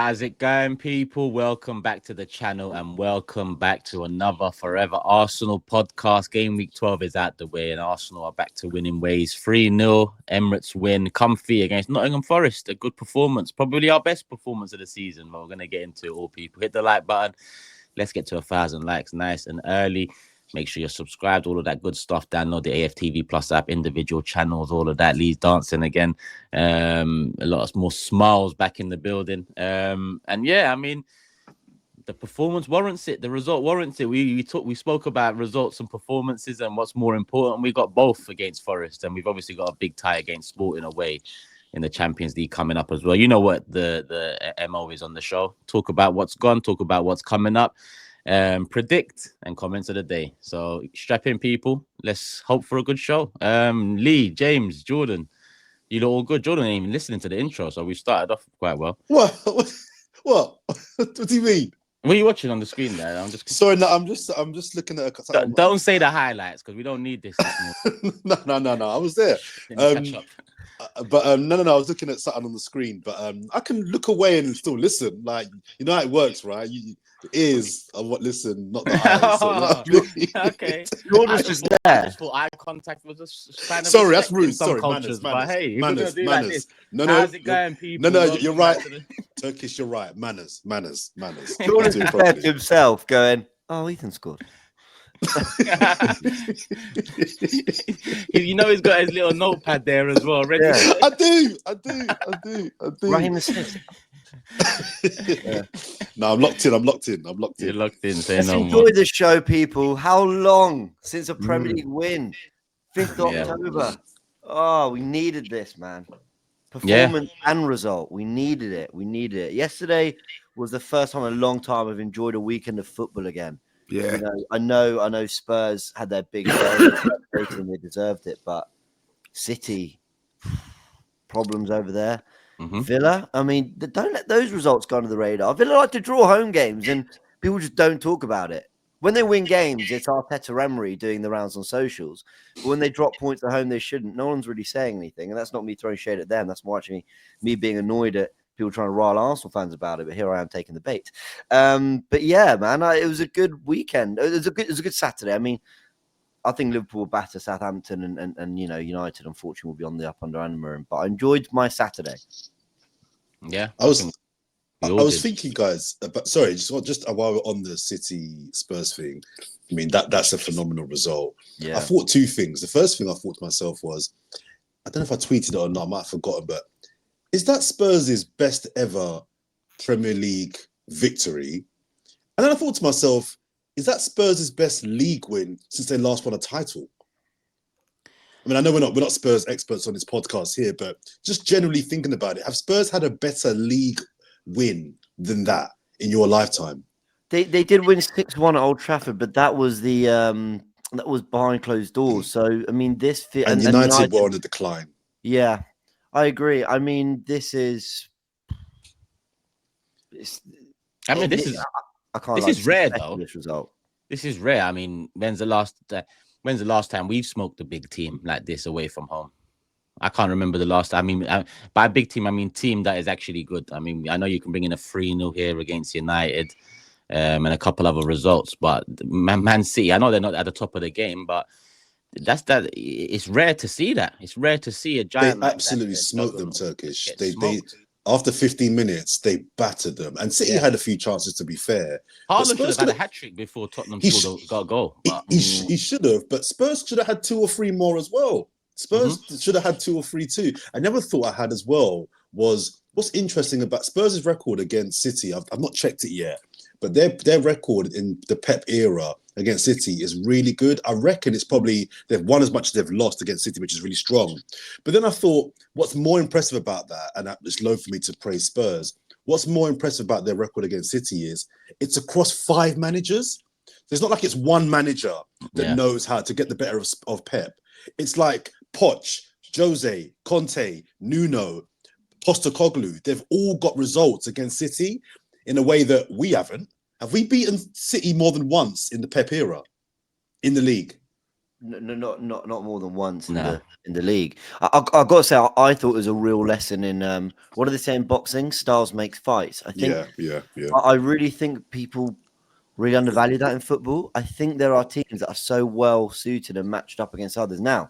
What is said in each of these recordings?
How's it going, people? Welcome back to the channel and welcome back to another Fourever Arsenal podcast. Game week 12 is out the way and Arsenal are back to winning ways. 3-0, Emirates win, comfy against Nottingham Forest. A good performance, probably our best performance of the season. But we're going to get into it all, people. Hit the like button. Let's get to 1,000 likes nice and early. Make sure you're subscribed, all of that good stuff. Download the AFTV Plus app, individual channels, all of that. Lee's dancing again. A lot more smiles back in the building. And yeah, I mean, the performance warrants it. The result warrants it. We spoke about results and performances and what's more important. We got both against Forest, and we've obviously got a big tie against Sporting away in the Champions League coming up as well. You know what the MO is on the show. Talk about what's gone, talk about what's coming up. Predict and comments of the day. So strap in, people. Let's hope for a good show. Lee, James, Jordan, you lot all good. Jordan ain't even listening to the intro, so we started off quite well. What? What do you mean? What are you watching on the screen there? I'm just sorry. No, I'm just looking at. Don't say the highlights because we don't need this. No. I was there. Catch up. But no. I was looking at something on the screen, but I can look away and still listen. Like, you know how it works, right? The ears are what listen, not the eyes. So, okay. Jordan's just there. Just for eye contact was just kind of sorry, that's rude. Some sorry, cultures, manners, but hey, you're manners, gonna do manners. like this. No, how's it going, people? No, you're right. Turkish, you're right. Manners. Jordan's there to himself, going, "Oh, Ethan scored." You know he's got his little notepad there as well. Ready? Yeah. I do. Raheem assist. Yeah. No, I'm locked in. You're locked in. Let's enjoy the show, people. How long since a Premier League win? 5th October. Oh, we needed this, man. Performance and result. We needed it. Yesterday was the first time in a long time I've enjoyed a weekend of football again. Yeah. I know Spurs had their big day and they deserved it, but City problems over there. Mm-hmm. Villa, I mean, don't let those results go under the radar. Villa like to draw home games and people just don't talk about it. When they win games, it's Arteta Emery doing the rounds on socials. But when they drop points at home, they shouldn't. No one's really saying anything. And that's not me throwing shade at them. That's more actually me being annoyed at people trying to rile Arsenal fans about it. But here I am taking the bait. But yeah, man, it was a good weekend. It was a good Saturday. I mean, I think Liverpool will batter Southampton and United, unfortunately, will be on the up under Anna. But I enjoyed my Saturday. Yeah. I was thinking, guys, but sorry, just while we're on the City Spurs thing, I mean, that's a phenomenal result. Yeah. I thought two things. The first thing I thought to myself was, I don't know if I tweeted it or not, I might have forgotten, but is that Spurs' best ever Premier League victory? And then I thought to myself, is that Spurs' best league win since they last won a title? I mean, I know we're not Spurs experts on this podcast here, but just generally thinking about it, have Spurs had a better league win than that in your lifetime? They did win 6-1 at Old Trafford, but that was that was behind closed doors. So I mean, and United were on a decline. Yeah, I agree. I mean, this is rare though. This result. This is rare. I mean, when's the last time we've smoked a big team like this away from home? I can't remember the last time. I mean, by big team, I mean team that is actually good. I mean, I know you can bring in a 3-0 here against United and a couple other results, but Man City, I know they're not at the top of the game, but it's rare to see that. It's rare to see a giant. They absolutely smoked them, Turkish. They after 15 minutes, they battered them. And City had a few chances, to be fair. Haaland should have had a hat-trick before Tottenham got a goal. He should have, but Spurs should have had 2 or 3 more as well. Spurs should have had 2 or 3 too. Another thought I had as well was, what's interesting about Spurs' record against City, I've not checked it yet, but their record in the Pep era against City is really good. I reckon it's probably they've won as much as they've lost against City, which is really strong. But then I thought, what's more impressive about that, and it's low for me to praise Spurs, what's more impressive about their record against City is it's across 5 managers. So it's not like it's one manager that knows how to get the better of Pep. It's like Poch, Jose, Conte, Nuno, Postecoglou. They've all got results against City in a way that we haven't. Have we beaten City more than once in the Pep era in the league? No, not more than once No. in the league. I got to say, I thought it was a real lesson in what do they say in boxing? Styles makes fights. I think. Yeah. I really think people really undervalue that in football. I think there are teams that are so well suited and matched up against others. Now,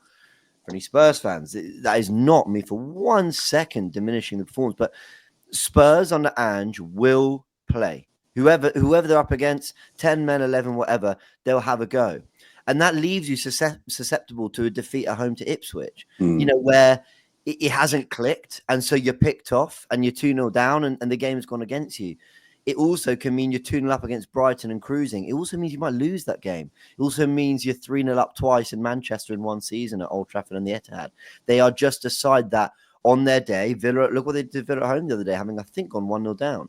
for any Spurs fans, that is not me for 1 second diminishing the performance, but Spurs under Ange will play. Whoever they're up against, 10 men, 11, whatever, they'll have a go. And that leaves you susceptible to a defeat at home to Ipswich, where it hasn't clicked. And so you're picked off and you're 2-0 down and the game's gone against you. It also can mean you're 2-0 up against Brighton and cruising. It also means you might lose that game. It also means you're 3-0 up twice in Manchester in one season at Old Trafford and the Etihad. They are just a side that on their day, Villa, look what they did to Villa at home the other day, having, I think, gone 1-0 down.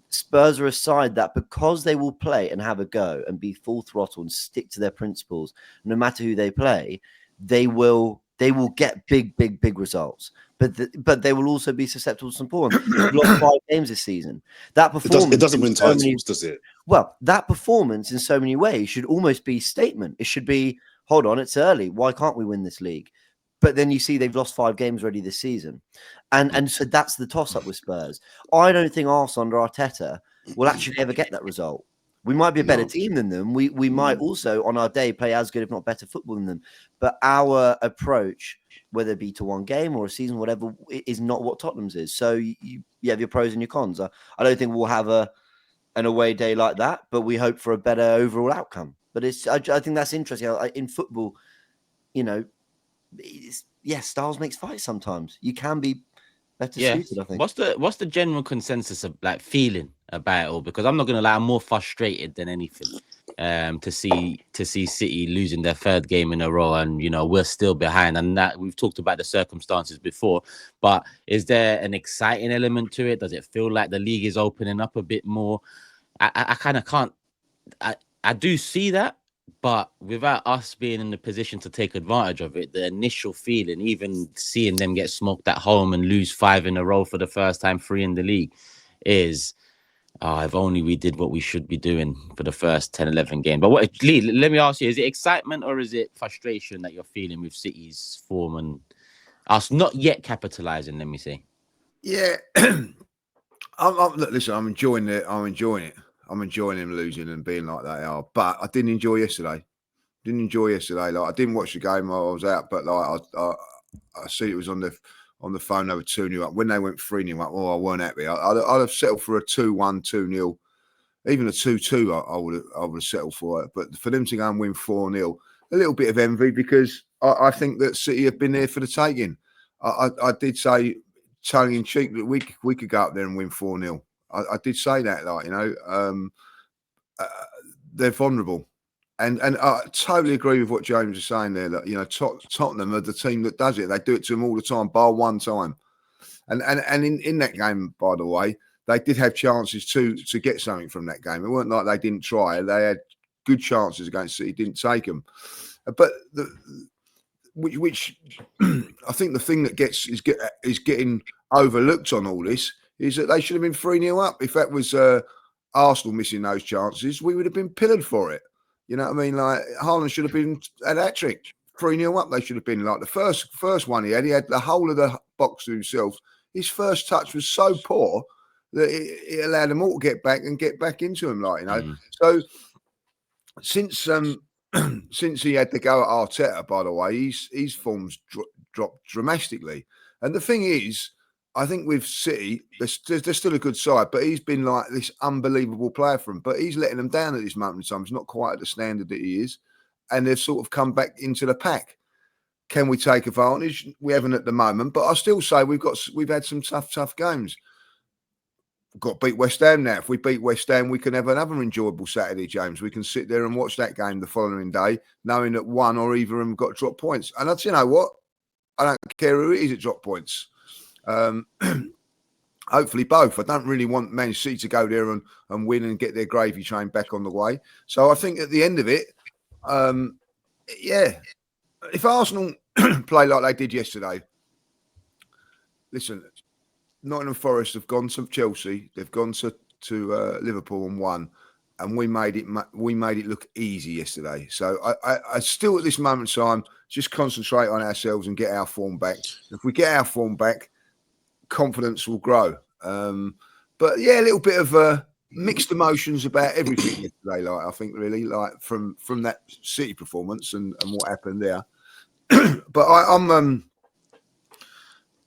Spurs are a side that because they will play and have a go and be full throttle and stick to their principles, no matter who they play, they will get big results. But they will also be susceptible to some form. They've lost 5 games this season. That performance It doesn't win titles, does it? Well, that performance in so many ways should almost be a statement. It should be, hold on, it's early. Why can't we win this league? But then you see they've lost 5 games already this season. And so that's the toss-up with Spurs. I don't think Arsenal under Arteta will actually ever get that result. We might be a better team than them. We might also, on our day, play as good, if not better football than them. But our approach, whether it be to one game or a season, whatever, is not what Tottenham's is. So you have your pros and your cons. I don't think we'll have an away day like that, but we hope for a better overall outcome. But I think that's interesting. In football, Styles makes fights sometimes. You can be better suited, I think. What's the general consensus of like feeling about it all? Because I'm not gonna lie, I'm more frustrated than anything to see City losing their 3rd game in a row, and we're still behind. And that we've talked about the circumstances before, but is there an exciting element to it? Does it feel like the league is opening up a bit more? I kind of can't. I do see that. But without us being in the position to take advantage of it, the initial feeling, even seeing them get smoked at home and lose 5 in a row for the first time, 3 in the league, is, if only we did what we should be doing for the first 10, 11 games. But Lee, let me ask you, is it excitement or is it frustration that you're feeling with City's form and us not yet capitalising, let me say? Yeah. Listen, I'm enjoying it. I'm enjoying him losing and being like they are. But I didn't enjoy yesterday. Like, I didn't watch the game while I was out, but like I see it was on the phone. They were 2-0 up. When they went 3-0 up, I weren't happy. I'd have settled for a 2-1, 2-0, even a 2-2. I would have settled for it. But for them to go and win 4-0, a little bit of envy, because I think that City have been there for the taking. I did say, tongue in cheek, that we could go up there and win 4-0. I did say that, they're vulnerable, and I totally agree with what James is saying there. That Tottenham are the team that does it. They do it to them all the time, bar one time. And in that game, by the way, they did have chances to get something from that game. It weren't like they didn't try. They had good chances against City, didn't take them. But which I think the thing that is getting overlooked on all this is that they should have been 3-0 up. If that was Arsenal missing those chances, we would have been pillared for it. You know what I mean? Like, Haaland should have been at that trick. 3-0 up, they should have been. Like the first one he had the whole of the box to himself. His first touch was so poor that it allowed them all to get back into him. So since he had to go at Arteta, by the way, his form's dropped dramatically. And the thing is, I think with City, they're still a good side, but he's been like this unbelievable player for them. But he's letting them down at this moment in time. He's not quite at the standard that he is. And they've sort of come back into the pack. Can we take advantage? We haven't at the moment. But I still say we've had some tough games. We've got to beat West Ham now. If we beat West Ham, we can have another enjoyable Saturday, James. We can sit there and watch that game the following day, knowing that one or either of them got drop points. And you know what? I don't care who it is that drop points. Hopefully both. I don't really want Man City to go there and win and get their gravy train back on the way. So I think at the end of it, if Arsenal play like they did yesterday, listen, Nottingham Forest have gone to Chelsea, they've gone to Liverpool and won. and we made it look easy yesterday. So I still at this moment in time just concentrate on ourselves and get our form back. If we get our form back, confidence will grow. But yeah, a little bit of mixed emotions about everything yesterday. Like I think really like from that City performance and what happened there. But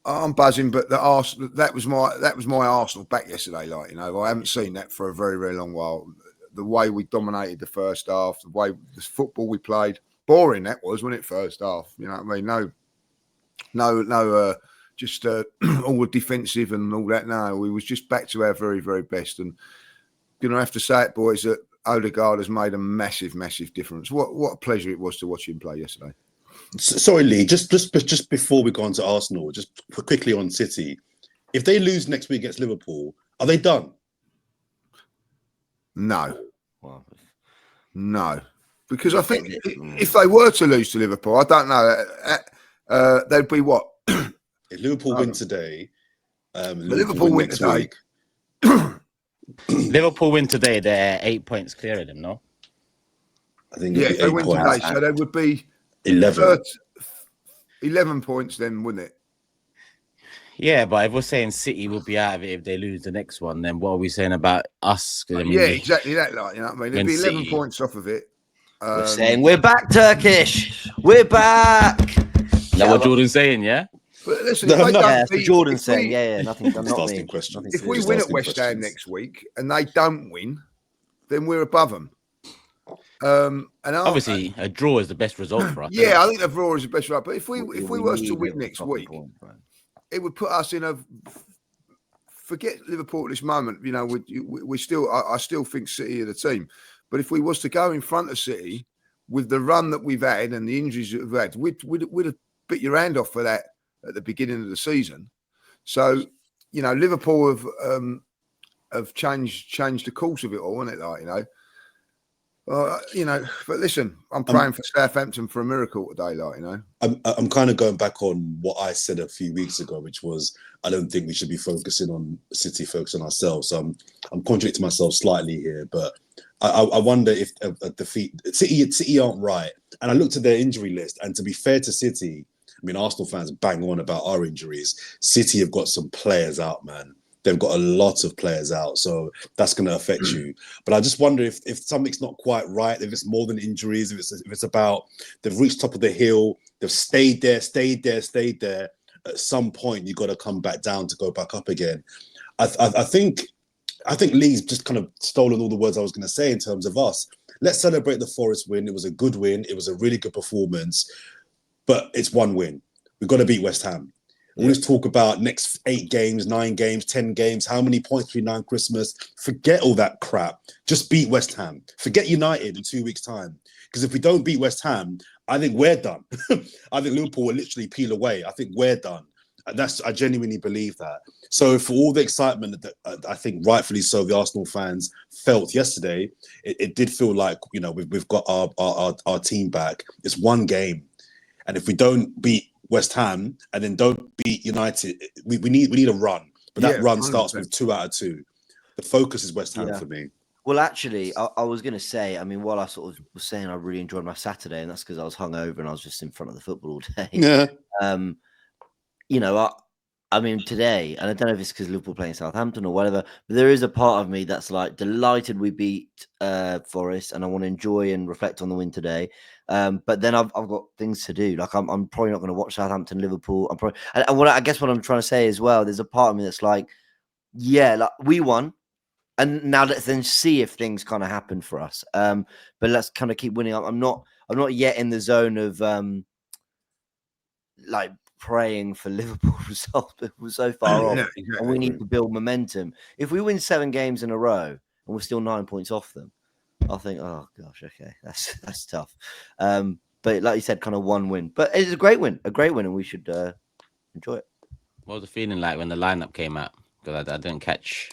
I'm buzzing. But that was my Arsenal back yesterday. Like I haven't seen that for a very very long while. The way we dominated the first half, the way the football we played, boring that was, wasn't it? First half, you know what I mean? No. Just all the defensive and all that. No, we was just back to our very, very best. And gonna have to say it, boys, that Odegaard has made a massive, massive difference. What a pleasure it was to watch him play yesterday. Sorry, Lee. Just before we go on to Arsenal, just quickly on City. If they lose next week against Liverpool, are they done? No, because I think if they were to lose to Liverpool, I don't know. They'd be what? If Liverpool win today, Liverpool win next today. week. Liverpool win today, they're 8 points clear of them, no? I think if they win today, so they would be 11 points then, wouldn't it? Yeah, but if we're saying City will be out of it if they lose the next one, then what are we saying about us? I mean, yeah, exactly that. Like, you know what I mean? It'd be 11 City, points off of it. We're saying we're back, Turkish. We're back. Is that what Jordan's saying? Yeah. But listen, that's what Jordan's saying. Yeah, nothing. Just Not asking me. questions. If we Just win at asking West Ham questions. next week and they don't win, then we're above them. And Obviously, a draw is the best result for us. yeah, I think the draw is the best right. But if we was to win next week, it would put us in a. Forget Liverpool at this moment. You know, we still. I still think City are the team. But if we was to go in front of City with the run that we've had and the injuries that we've had, we'd have bit your hand off for that at the beginning of the season. So, you know, Liverpool have changed the course of it all, isn't it? Like, you know, but listen, I'm praying for Southampton for a miracle today, like, you know. I'm kind of going back on what I said a few weeks ago, which was I don't think we should be focusing on City, focus on ourselves. So I'm contradicting myself slightly here, but I wonder if a defeat City aren't right. And I looked at their injury list, and to be fair to City, I mean, Arsenal fans bang on about our injuries. City have got some players out, man. They've got a lot of players out, so that's going to affect you. But I just wonder if something's not quite right, if it's more than injuries, if it's about they've reached top of the hill, they've stayed there. At some point, you've got to come back down to go back up again. I think Lee's just kind of stolen all the words I was going to say in terms of us. Let's celebrate the Forest win. It was a good win. It was a really good performance, but it's one win. We've got to beat West Ham. All this talk about next 8 games, 9 games, 10 games, how many points between now and Christmas. Forget all that crap. Just beat West Ham. Forget United in 2 weeks' time. Because if we don't beat West Ham, I think we're done. I think Liverpool will literally peel away. I think we're done. And I genuinely believe that. So for all the excitement that I think rightfully so the Arsenal fans felt yesterday, it did feel like, you know, we've got our team back. It's one game. And if we don't beat West Ham and then don't beat United, we need a run, but that run 100%. Starts with 2 out of 2. The focus is West Ham for me. Well, actually, I was going to say, I mean, while I sort of was saying I really enjoyed my Saturday, and that's because I was hungover and I was just in front of the football all day. Yeah. You know, I mean, today, and I don't know if it's because Liverpool playing Southampton or whatever, but there is a part of me that's like delighted we beat Forest, and I want to enjoy and reflect on the win today. But then I've got things to do. Like I'm probably not going to watch Southampton, Liverpool. And I guess what I'm trying to say as well, there's a part of me that's like, yeah, like we won, and now let's then see if things kind of happen for us. But let's kind of keep winning. I'm not yet in the zone of like praying for Liverpool results, but we're so far off, exactly. And we need to build momentum. If we win 7 games in a row and we're still 9 points off them, I think, oh gosh, okay, that's tough. But like you said, kind of one win, but it's a great win, and we should enjoy it. What was the feeling like when the lineup came out? Because I didn't catch.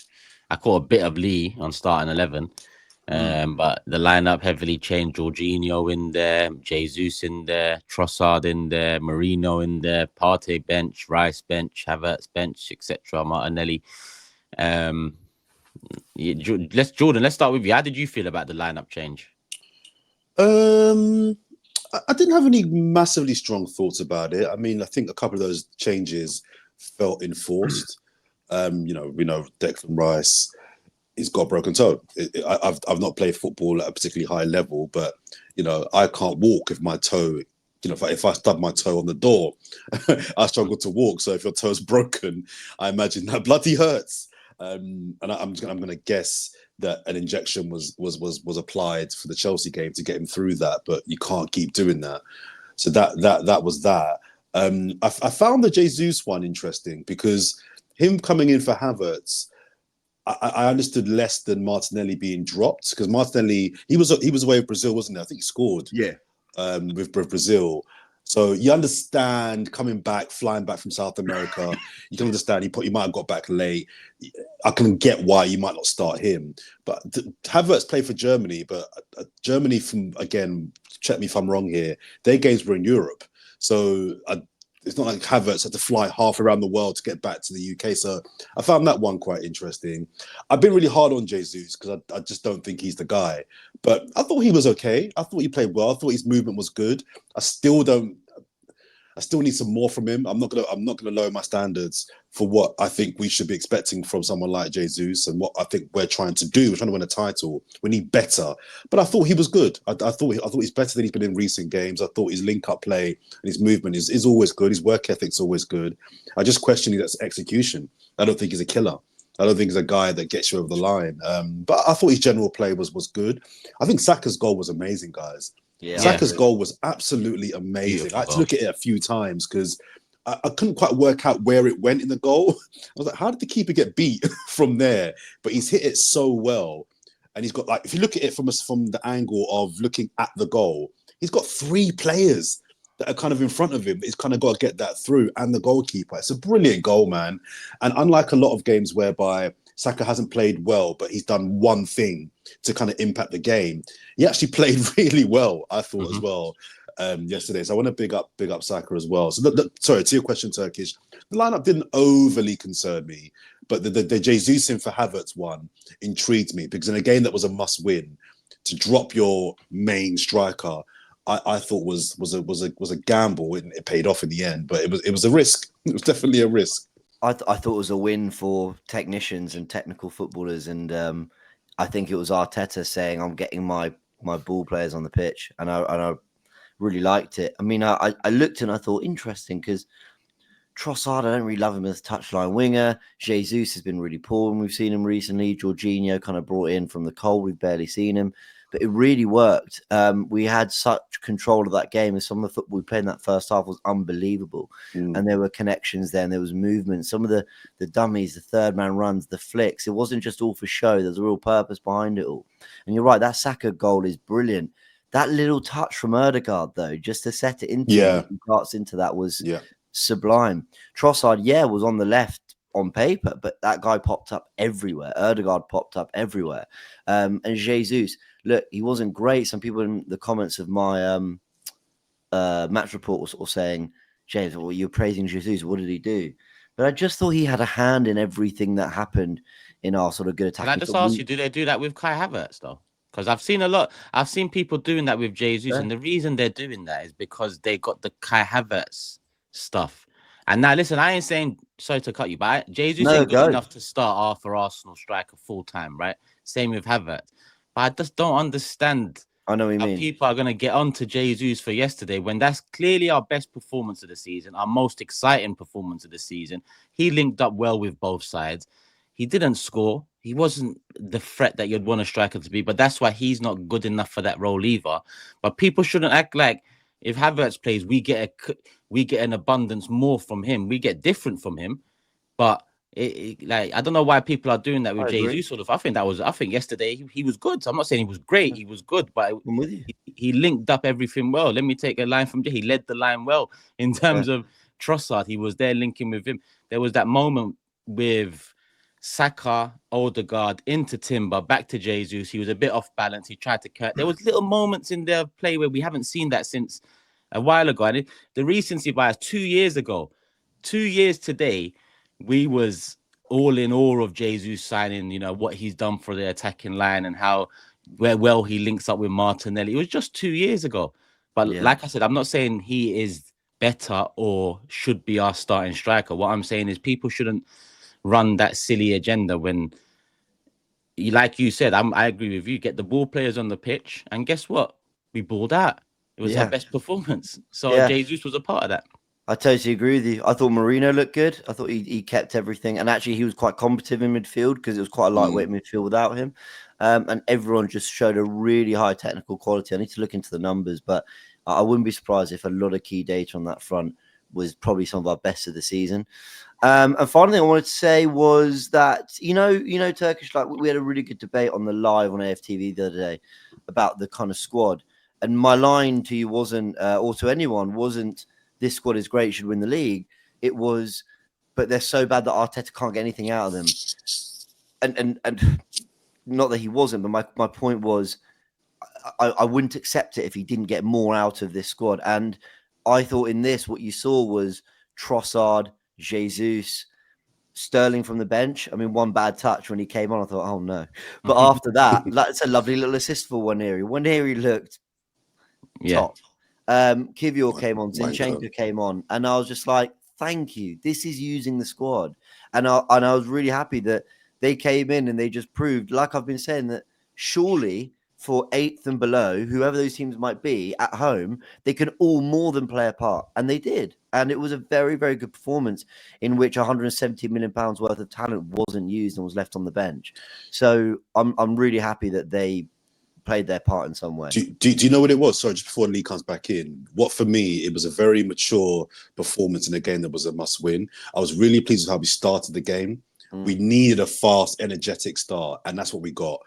I caught a bit of Lee on starting 11, but the lineup heavily changed. Jorginho in there, Jesus in there, Trossard in there, Marino in there, Partey bench, Rice bench, Havertz bench, etc. Martinelli. Jordan, let's start with you. How did you feel about the lineup change? I didn't have any massively strong thoughts about it. I mean, I think a couple of those changes felt enforced. We know Declan Rice, he's got a broken toe. I've not played football at a particularly high level, but I can't walk if my toe. If I stub my toe on the door, I struggle to walk. So if your toe's broken, I imagine that bloody hurts. And I'm going to guess that an injection was applied for the Chelsea game to get him through that, but you can't keep doing that. So that was that. I found the Jesus one interesting because him coming in for Havertz, I understood less than Martinelli being dropped because Martinelli he was away with Brazil, wasn't he? I think he scored. Yeah. With Brazil. So you understand coming back, flying back from South America, you can understand he might have got back late. I can get why you might not start him. But Havertz played for Germany, but Germany, check me if I'm wrong here, their games were in Europe. So it's not like Havertz had to fly half around the world to get back to the UK. So I found that one quite interesting. I've been really hard on Jesus because I just don't think he's the guy. But I thought he was okay. I thought he played well. I thought his movement was good. I still need some more from him. I'm not gonna lower my standards for what I think we should be expecting from someone like Jesus and what I think we're trying to do. We're trying to win a title. We need better. But I thought he was good. I thought he's better than he's been in recent games. I thought his link-up play and his movement is always good. His work ethic's always good. I just question his execution. I don't think he's a killer. I don't think he's a guy that gets you over the line. But I thought his general play was good. I think Saka's goal was amazing, guys. Yeah, Saka's goal was absolutely amazing. Beautiful I had to look at it a few times because I couldn't quite work out where it went in the goal. I was like, how did the keeper get beat from there? But he's hit it so well. And he's got, like, if you look at it from the angle of looking at the goal, he's got 3 players that are kind of in front of him. He's kind of got to get that through, and the goalkeeper. It's a brilliant goal, man. And unlike a lot of games whereby Saka hasn't played well, but he's done one thing to kind of impact the game, he actually played really well, I thought, as well, yesterday. So I want to big up Saka as well. So sorry, to your question, Turkish, the lineup didn't overly concern me, but the Jesus in for Havertz one intrigued me because in a game that was a must win, to drop your main striker, I thought was a gamble. It paid off in the end, but it was a risk. It was definitely a risk. I thought it was a win for technicians and technical footballers, and I think it was Arteta saying, "I'm getting my ball players on the pitch," and I really liked it. I mean, I looked and I thought interesting because Trossard, I don't really love him as a touchline winger. Jesus has been really poor when we've seen him recently. Jorginho kind of brought in from the cold. We've barely seen him. But it really worked. We had such control of that game, and some of the football we played in that first half was unbelievable. And there were connections there, and there was movement. Some of the dummies, the third man runs, the flicks. It wasn't just all for show. There's a real purpose behind it all. And you're right, that Saka goal is brilliant. That little touch from Odegaard, though, just to set it into parts into that was sublime. Trossard, was on the left on paper, but that guy popped up everywhere. Odegaard popped up everywhere. And Jesus, look, he wasn't great. Some people in the comments of my match report were saying, James, well, you're praising Jesus. What did he do? But I just thought he had a hand in everything that happened in our sort of good attack. Can I just ask you, do they do that with Kai Havertz, though? Because I've seen people doing that with Jesus, and the reason they're doing that is because they got the Kai Havertz stuff. And now, listen, I ain't saying, sorry to cut you, but Jesus ain't good enough to start for Arsenal striker full time, right? Same with Havertz. But I just don't understand. I know what you mean. People are going to get onto Jesus for yesterday when that's clearly our best performance of the season, our most exciting performance of the season. He linked up well with both sides. He didn't score. He wasn't the threat that you'd want a striker to be, but that's why he's not good enough for that role either. But people shouldn't act like if Havertz plays, we get an abundance more from him. We get different from him, but I don't know why people are doing that with Jesus. I think yesterday he was good. So I'm not saying he was great. He was good, but he linked up everything well. Let me take a line from Jay. He led the line well in terms of Trossard. He was there linking with him. There was that moment with Saka, Odegaard into Timber, back to Jesus. He was a bit off balance. He tried to cut. There was little moments in their play where we haven't seen that since a while ago. And the recency bias 2 years ago, 2 years today, we was all in awe of Jesus signing, you know, what he's done for the attacking line and how well he links up with Martinelli. It was just 2 years ago. But like I said, I'm not saying he is better or should be our starting striker. What I'm saying is people shouldn't run that silly agenda when, like you said, I agree with you. Get the ball players on the pitch, and guess what? We balled out. It was our best performance. So Jesus was a part of that. I totally agree with you. I thought Marino looked good. I thought he kept everything. And actually, he was quite combative in midfield because it was quite a lightweight midfield without him. And everyone just showed a really high technical quality. I need to look into the numbers, but I wouldn't be surprised if a lot of key data on that front was probably some of our best of the season. And finally, I wanted to say was that, you know, Turkish, like we had a really good debate on the live on AFTV the other day about the kind of squad. And my line to you wasn't, or to anyone, wasn't, this squad is great, should win the league. It was, but they're so bad that Arteta can't get anything out of them. And not that he wasn't, but my point was, I wouldn't accept it if he didn't get more out of this squad. And I thought in this, what you saw was Trossard, Jesus, Sterling from the bench. I mean, one bad touch when he came on, I thought, oh no. But after that, that's a lovely little assist for Waneri. Waneri looked top. Kivior came on, Zinchenko came on, and I was just like, thank you. This is using the squad. And I was really happy that they came in and they just proved, like I've been saying, that surely for 8th and below, whoever those teams might be at home, they can all more than play a part. And they did. And it was a very, very good performance in which £170 million worth of talent wasn't used and was left on the bench. So I'm really happy that they played their part in some way. Do you know what it was? Sorry, just before Lee comes back in. What for me, it was a very mature performance in a game that was a must win. I was really pleased with how we started the game. We needed a fast, energetic start, and that's what we got.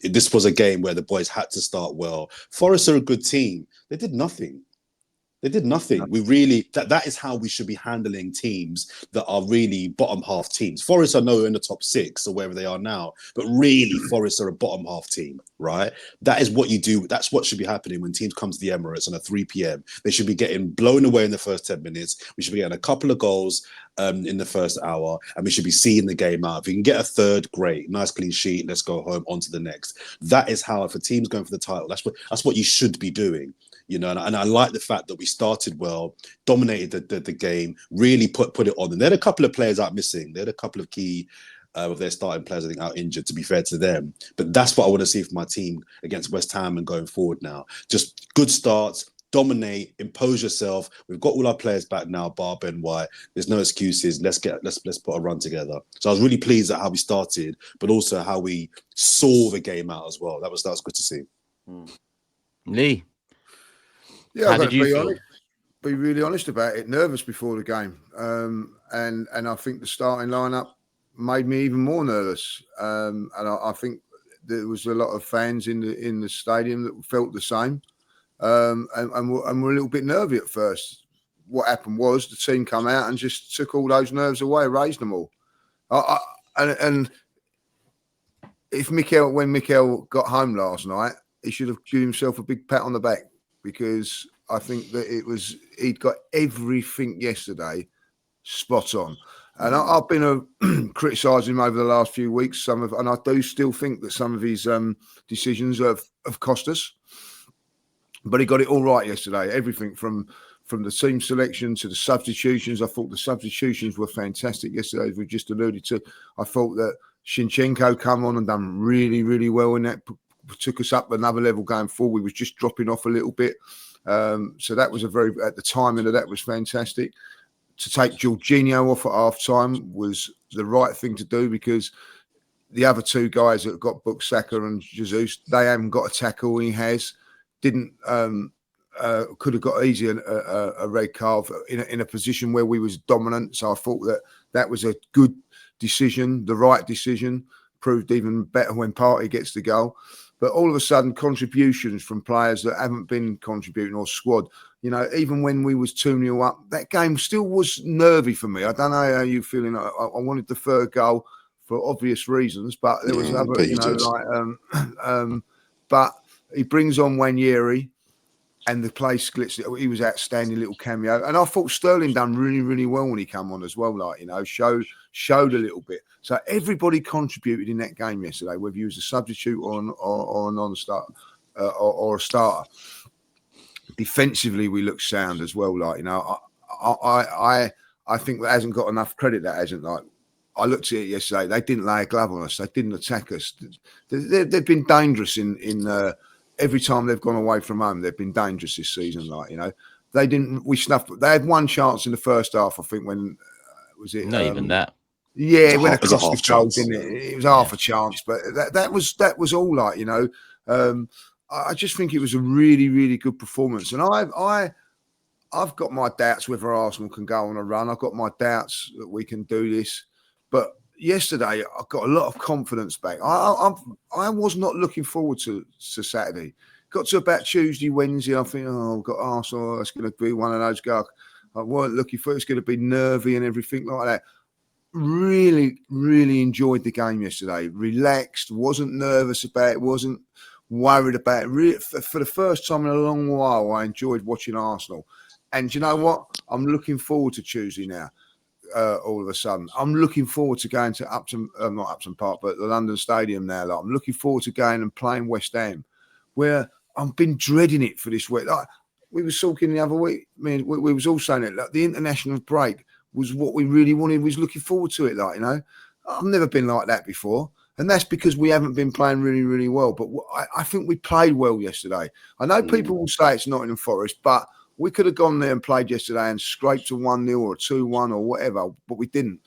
This was a game where the boys had to start well. Forest are a good team. They did nothing. We really, that is how we should be handling teams that are really bottom half teams. Forest are nowhere in the top 6 or wherever they are now, but really Forest are a bottom half team, right? That is what you do. That's what should be happening when teams come to the Emirates on a 3 p.m. They should be getting blown away in the first 10 minutes. We should be getting a couple of goals in the first hour, and we should be seeing the game out. If you can get a third, great. Nice clean sheet. Let's go home, on to the next. That is how, if a team's going for the title, that's what you should be doing. You know, and I like the fact that we started well, dominated the game, really put it on. And they had a couple of players out missing. They had a couple of key of their starting players, I think, out injured, to be fair to them. But that's what I want to see from my team against West Ham and going forward now. Just good starts, dominate, impose yourself. We've got all our players back now, bar Ben White. There's no excuses. Let's put a run together. So I was really pleased at how we started, but also how we saw the game out as well. That was good to see. Lee. Yeah, how did you feel? Be really honest about it. Nervous before the game, and I think the starting lineup made me even more nervous. And I think there was a lot of fans in the stadium that felt the same, and were a little bit nervy at first. What happened was the team come out and just took all those nerves away, raised them all. And if when Mikel got home last night, he should have given himself a big pat on the back, because I think that he'd got everything yesterday spot on. And I've been criticising him over the last few weeks, and I do still think that some of his decisions have cost us. But he got it all right yesterday. Everything from the team selection to the substitutions. I thought the substitutions were fantastic yesterday, as we just alluded to. I thought that Zinchenko come on and done really, really well in that. Took us up another level going forward. We was just dropping off a little bit. So that was at the timing of that was fantastic. To take Jorginho off at half time was the right thing to do, because the other two guys that got booked, Saka and Jesus, they haven't got a tackle. He has. Could have got easy a red card in a position where we was dominant. So I thought that was a good decision, the right decision. Proved even better when Partey gets the goal. But all of a sudden, contributions from players that haven't been contributing, or squad, you know, even when we was 2-0 up, that game still was nervy for me. I don't know how you feeling. I wanted the third goal for obvious reasons, but there was other, but he brings on Waneri. and the play splits. He was outstanding little cameo, and I thought Sterling done really, really well when he came on as well. Like, you know, showed a little bit. So everybody contributed in that game yesterday, whether you was a substitute or a non-starter or a starter. Defensively, we looked sound as well. Like, you know, I think that hasn't got enough credit. That hasn't, like, I looked at it yesterday. They didn't lay a glove on us. They didn't attack us. They've been dangerous in every time they've gone away from home. They've been dangerous this season. Like, you know, they didn't. We snuffed. They had one chance in the first half. I think when was it? Not even that. Yeah, it went it was a across half the goal, chance. didn't it? It was half a chance, but that was all. Like, you know, I just think it was a really, really good performance, and I've got my doubts whether Arsenal can go on a run. I've got my doubts that we can do this. But yesterday, I got a lot of confidence back. I was not looking forward to Saturday. Got to about Tuesday, Wednesday, I think, I've got Arsenal. It's going to be one of those guys. I weren't looking for it. It's going to be nervy and everything like that. Really, really enjoyed the game yesterday. Relaxed, wasn't nervous about it, wasn't worried about it. Really, for the first time in a long while, I enjoyed watching Arsenal. And you know what? I'm looking forward to Tuesday now. All of a sudden, I'm looking forward to going to not Upton Park, but the London Stadium now. Like, I'm looking forward to going and playing West Ham, where I've been dreading it for this week. Like, we were talking the other week. I mean, we was all saying it. Like, the international break was what we really wanted. We was looking forward to it. Like, you know, I've never been like that before, and that's because we haven't been playing really, really well. But I think we played well yesterday. I know people will say it's Nottingham Forest, but we could have gone there and played yesterday and scraped a 1-0 or a 2-1 or whatever, but we didn't.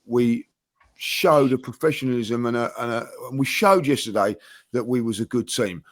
We showed a professionalism and we showed yesterday that we was a good team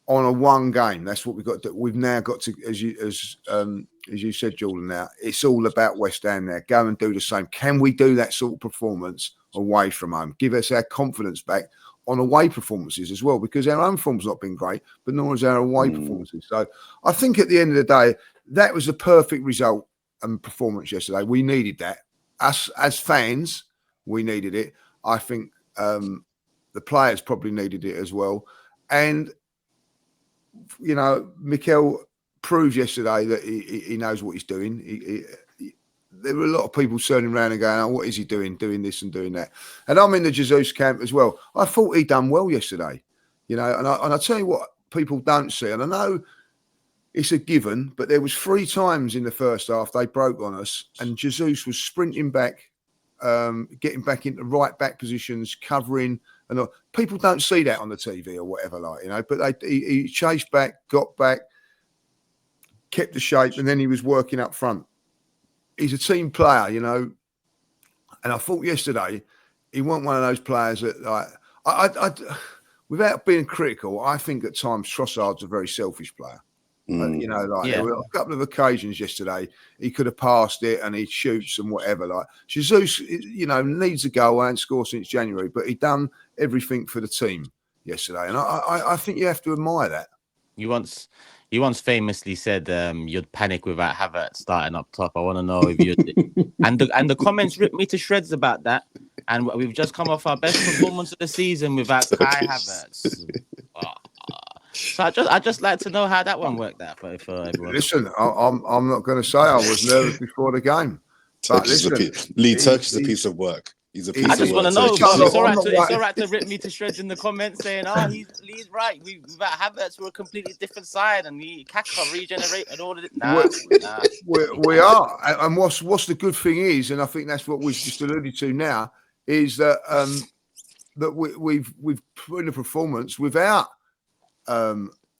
on a one game. That's what we got. We've now got to, as you said, Jordan. Now it's all about West Ham. Now go and do the same. Can we do that sort of performance away from home? Give us our confidence back on away performances as well, because our own form's not been great, but nor has our away performances. So I think at the end of the day, that was a perfect result and performance yesterday. We needed that. Us as fans, we needed it. I think the players probably needed it as well. And, you know, Mikel proved yesterday that he knows what he's doing. There were a lot of people turning around and going, oh, what is he doing this and doing that? And I'm in the Jesus camp as well. I thought he done well yesterday, you know, and I tell you what people don't see, and I know it's a given, but there was 3 times in the first half they broke on us, and Jesus was sprinting back, getting back into right back positions, covering, and people don't see that on the TV or whatever, like, you know, but he chased back, got back, kept the shape, and then he was working up front. He's a team player, you know, and I thought yesterday he wasn't one of those players that, like, I without being critical, I think at times Trossard's a very selfish player. You know, like, there were a couple of occasions yesterday he could have passed it and he shoots and whatever. Like, Jesus, you know, needs to go away and score since January, but he done everything for the team yesterday, and I think you have to admire that. You once famously said you'd panic without Havertz starting up top. I want to know if you and the comments ripped me to shreds about that. And we've just come off our best performance of the season without Kai Havertz. So I just like to know how that one worked out for everyone. Listen, I'm not going to say I was nervous before the game, but Turkish is a piece of work. He's a piece of work. I just want to know. It's all right to rip me to shreds in the comments saying, "Oh, he's right. Without Havertz, we're a completely different side, and Kaka regenerated all of it." Nah. We are. And what's the good thing is, and I think that's what we've just alluded to now, is that that we've put in a performance without.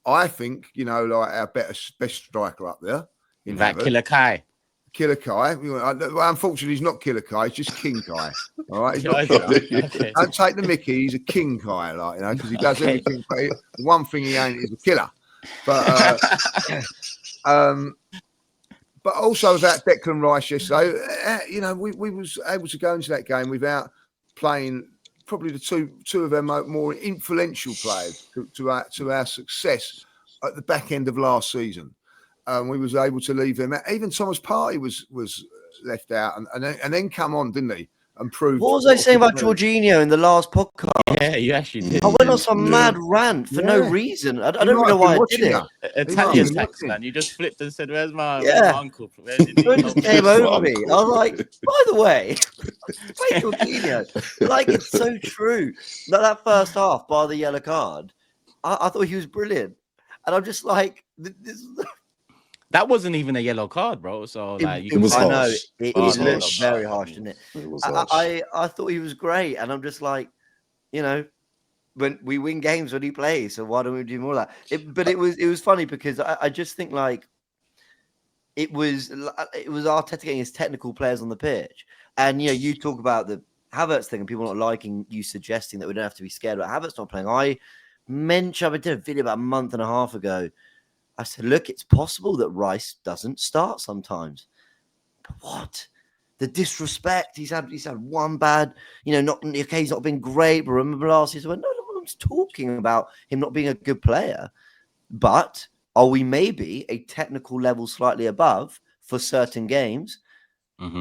I think, you know, like our best striker up there in that Killer Kai. Killer Kai. Unfortunately, he's not Killer Kai. He's just King Kai. All right, he's not Killer. Okay. Don't take the Mickey. He's a King Kai, like, you know, because he does everything. But the one thing he ain't is a killer. But but also without Declan Rice yesterday, you know, we was able to go into that game without playing probably the two of our more influential players to our success at the back end of last season. We was able to leave them out. Even Thomas Partey was left out and then come on, didn't he? and proved. What was I saying about Jorginho in the last podcast? Yeah, you actually did. I went on some mad rant for no Yeah. reason. I He don't might even know have why been I did watching it. you. Italian been tax, watching. man. You just flipped and said, "Where's my uncle? Where did he So it help just me?" came Where's my over me. I uncle? was like, by the way, wait, Jorginho. Like, it's so true. That first half, bar the yellow card, I thought he was brilliant. And I'm just like, this That wasn't even a yellow card, bro. So like, It was I know harsh. it, It was it looked harsh. very harsh, didn't it? It was harsh. I thought he was great, and I'm just like, you know, when we win games when he plays, so why don't we do more of that? But it was funny because I just think like it was Arteta getting his technical players on the pitch, and you talk about the Havertz thing, and people not liking you suggesting that we don't have to be scared about Havertz not playing. I did a video about a month and a half ago. I said, look, it's possible that Rice doesn't start sometimes. But what? The disrespect. He's had one bad, he's not been great. But remember last season, no one's talking about him not being a good player. But are we maybe a technical level slightly above for certain games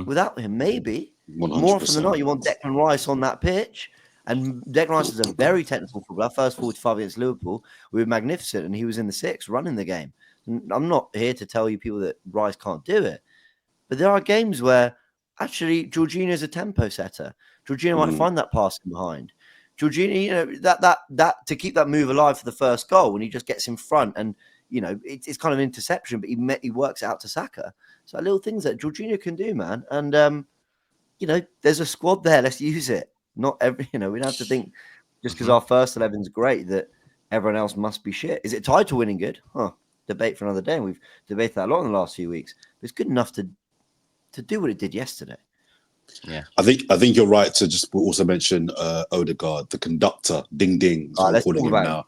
without him? Maybe. 100%. More often than not, you want Declan Rice on that pitch. And Declan Rice is a very technical footballer. First 45 against Liverpool, we were magnificent, and he was in the six running the game. And I'm not here to tell you people that Rice can't do it, but there are games where actually Jorginho is a tempo setter. Jorginho might find that passing behind. Jorginho, that to keep that move alive for the first goal when he just gets in front, and it's kind of an interception, but he works it out to Saka. So little things that Jorginho can do, man. And there's a squad there. Let's use it. Not every, we don't have to think just because our first 11's great that everyone else must be shit. Is it title winning good? Debate for another day. And we've debated that a lot in the last few weeks. But it's good enough to do what it did yesterday. Yeah, I think you're right to just also mention Odegaard, the conductor, ding ding. That's what I'm calling him now.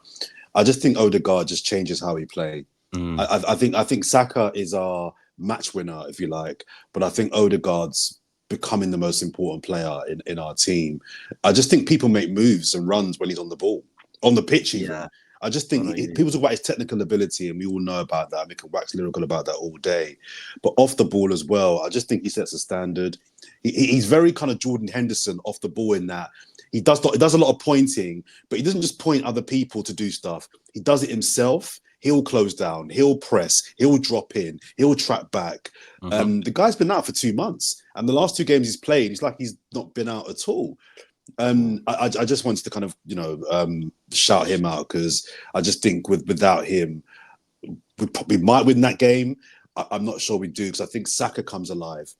I just think Odegaard just changes how he plays. I think Saka is our match winner, if you like, but I think Odegaard's becoming the most important player in our team. I just think people make moves and runs when he's on the ball, on the pitch even. Yeah. I just think people talk about his technical ability, and we all know about that. We can wax lyrical about that all day. But off the ball as well, I just think he sets a standard. He's very kind of Jordan Henderson off the ball in that he does a lot of pointing, but he doesn't just point other people to do stuff. He does it himself. He'll close down, he'll press, he'll drop in, he'll track back. The guy's been out for 2 months, and the last 2 games he's played, he's like he's not been out at all. I just wanted to kind of shout him out, because I just think without him, we might win that game. I'm not sure we do, because I think Saka comes alive.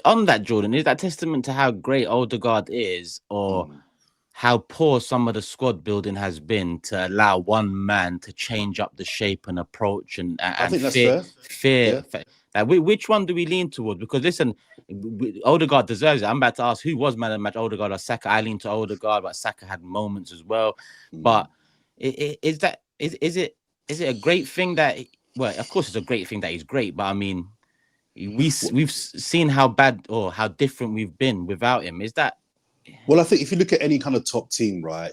On that, Jordan, is that testament to how great Odegaard is, or how poor some of the squad building has been to allow one man to change up the shape and approach and I think that's fair. Which one do we lean towards? Because listen, Odegaard deserves it. I'm about to ask who was man of the match, Odegaard or Saka. I lean to Odegaard, but Saka had moments as well. But is it a great thing that? Well, of course, it's a great thing that he's great, but I mean, we've seen how bad or how different we've been without him. Is that? Well, I think if you look at any kind of top team, right,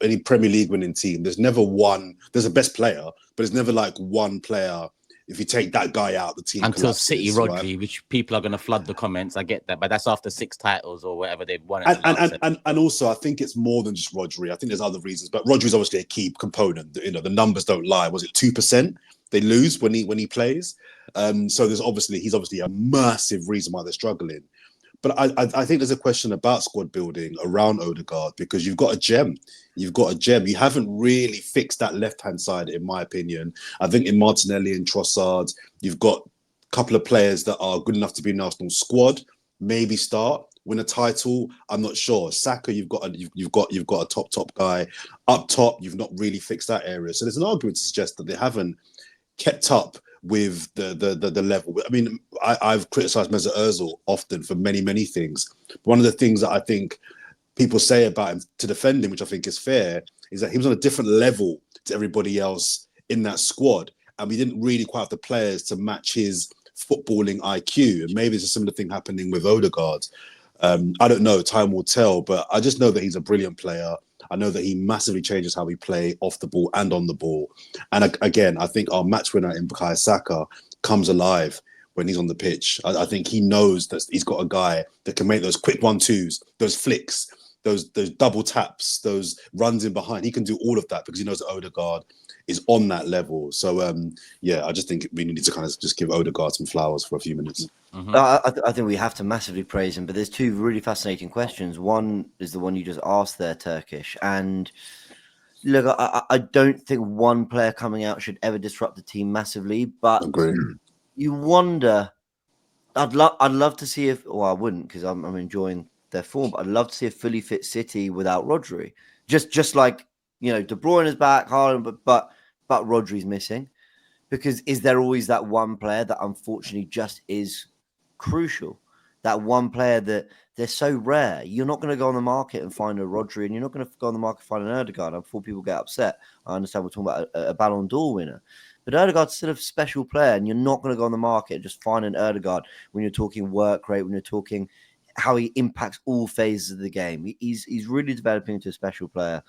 any Premier League winning team, there's never one. There's a best player, but it's never like one player. If you take that guy out, the team until collapses, City Rodri, right? which people are going to flood the comments. I get that, but that's after 6 titles or whatever they've won. And also, I think it's more than just Rodri. I think there's other reasons, but Rodri's obviously a key component. The numbers don't lie. Was it 2% they lose when he plays? So he's obviously a massive reason why they're struggling. But I think there's a question about squad building around Odegaard, because you've got a gem. You haven't really fixed that left-hand side, in my opinion. I think in Martinelli and Trossard, you've got a couple of players that are good enough to be in the Arsenal squad, maybe start, win a title. I'm not sure. Saka, you've got a top guy. Up top, you've not really fixed that area. So there's an argument to suggest that they haven't kept up with the level. I mean, I've criticised Mesut Ozil often for many things. But one of the things that I think people say about him to defend him, which I think is fair, is that he was on a different level to everybody else in that squad, and we didn't really quite have the players to match his footballing IQ. And maybe there's a similar thing happening with Odegaard. I don't know, time will tell, but I just know that he's a brilliant player. I know that he massively changes how we play off the ball and on the ball. And again, I think our match winner in Bukayo Saka comes alive when he's on the pitch. I think he knows that he's got a guy that can make those quick 1-2s, those flicks, those double taps, those runs in behind. He can do all of that because he knows that Odegaard is on that level. So I just think we need to kind of just give Odegaard some flowers for a few minutes. Mm-hmm. I think we have to massively praise him, but there's two really fascinating questions. One is the one you just asked there, Turkish, and look, I don't think one player coming out should ever disrupt the team massively, but you wonder. I'd love to see if, well, I wouldn't because I'm enjoying their form, but I'd love to see a fully fit City without Rodri. Just like, De Bruyne is back, Haaland, but Rodri's missing. Because is there always that one player that unfortunately just is crucial? That one player that they're so rare. You're not going to go on the market and find a Rodri, and you're not going to go on the market and find an Odegaard. Before people get upset, I understand we're talking about a Ballon d'Or winner. But Odegaard's still a special player, and you're not going to go on the market and just find an Odegaard when you're talking work rate, when you're talking how he impacts all phases of the game. He's really developing into a special player.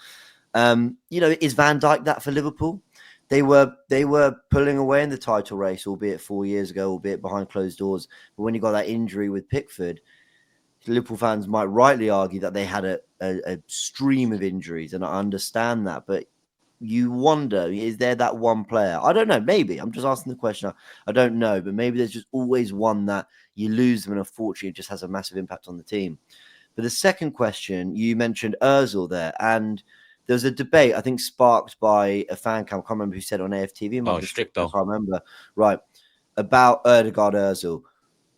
Is Van Dijk that for Liverpool? They were pulling away in the title race, albeit 4 years ago, albeit behind closed doors. But when you got that injury with Pickford, Liverpool fans might rightly argue that they had a stream of injuries, and I understand that. But you wonder, is there that one player? I don't know. Maybe. I'm just asking the question. I don't know. But maybe there's just always one that you lose them, and unfortunately it just has a massive impact on the team. But the second question, you mentioned Ozil there, and there was a debate, I think, sparked by a fan camp. I can't remember who said on AFTV. I can't remember. Right. About Odegaard Ozil.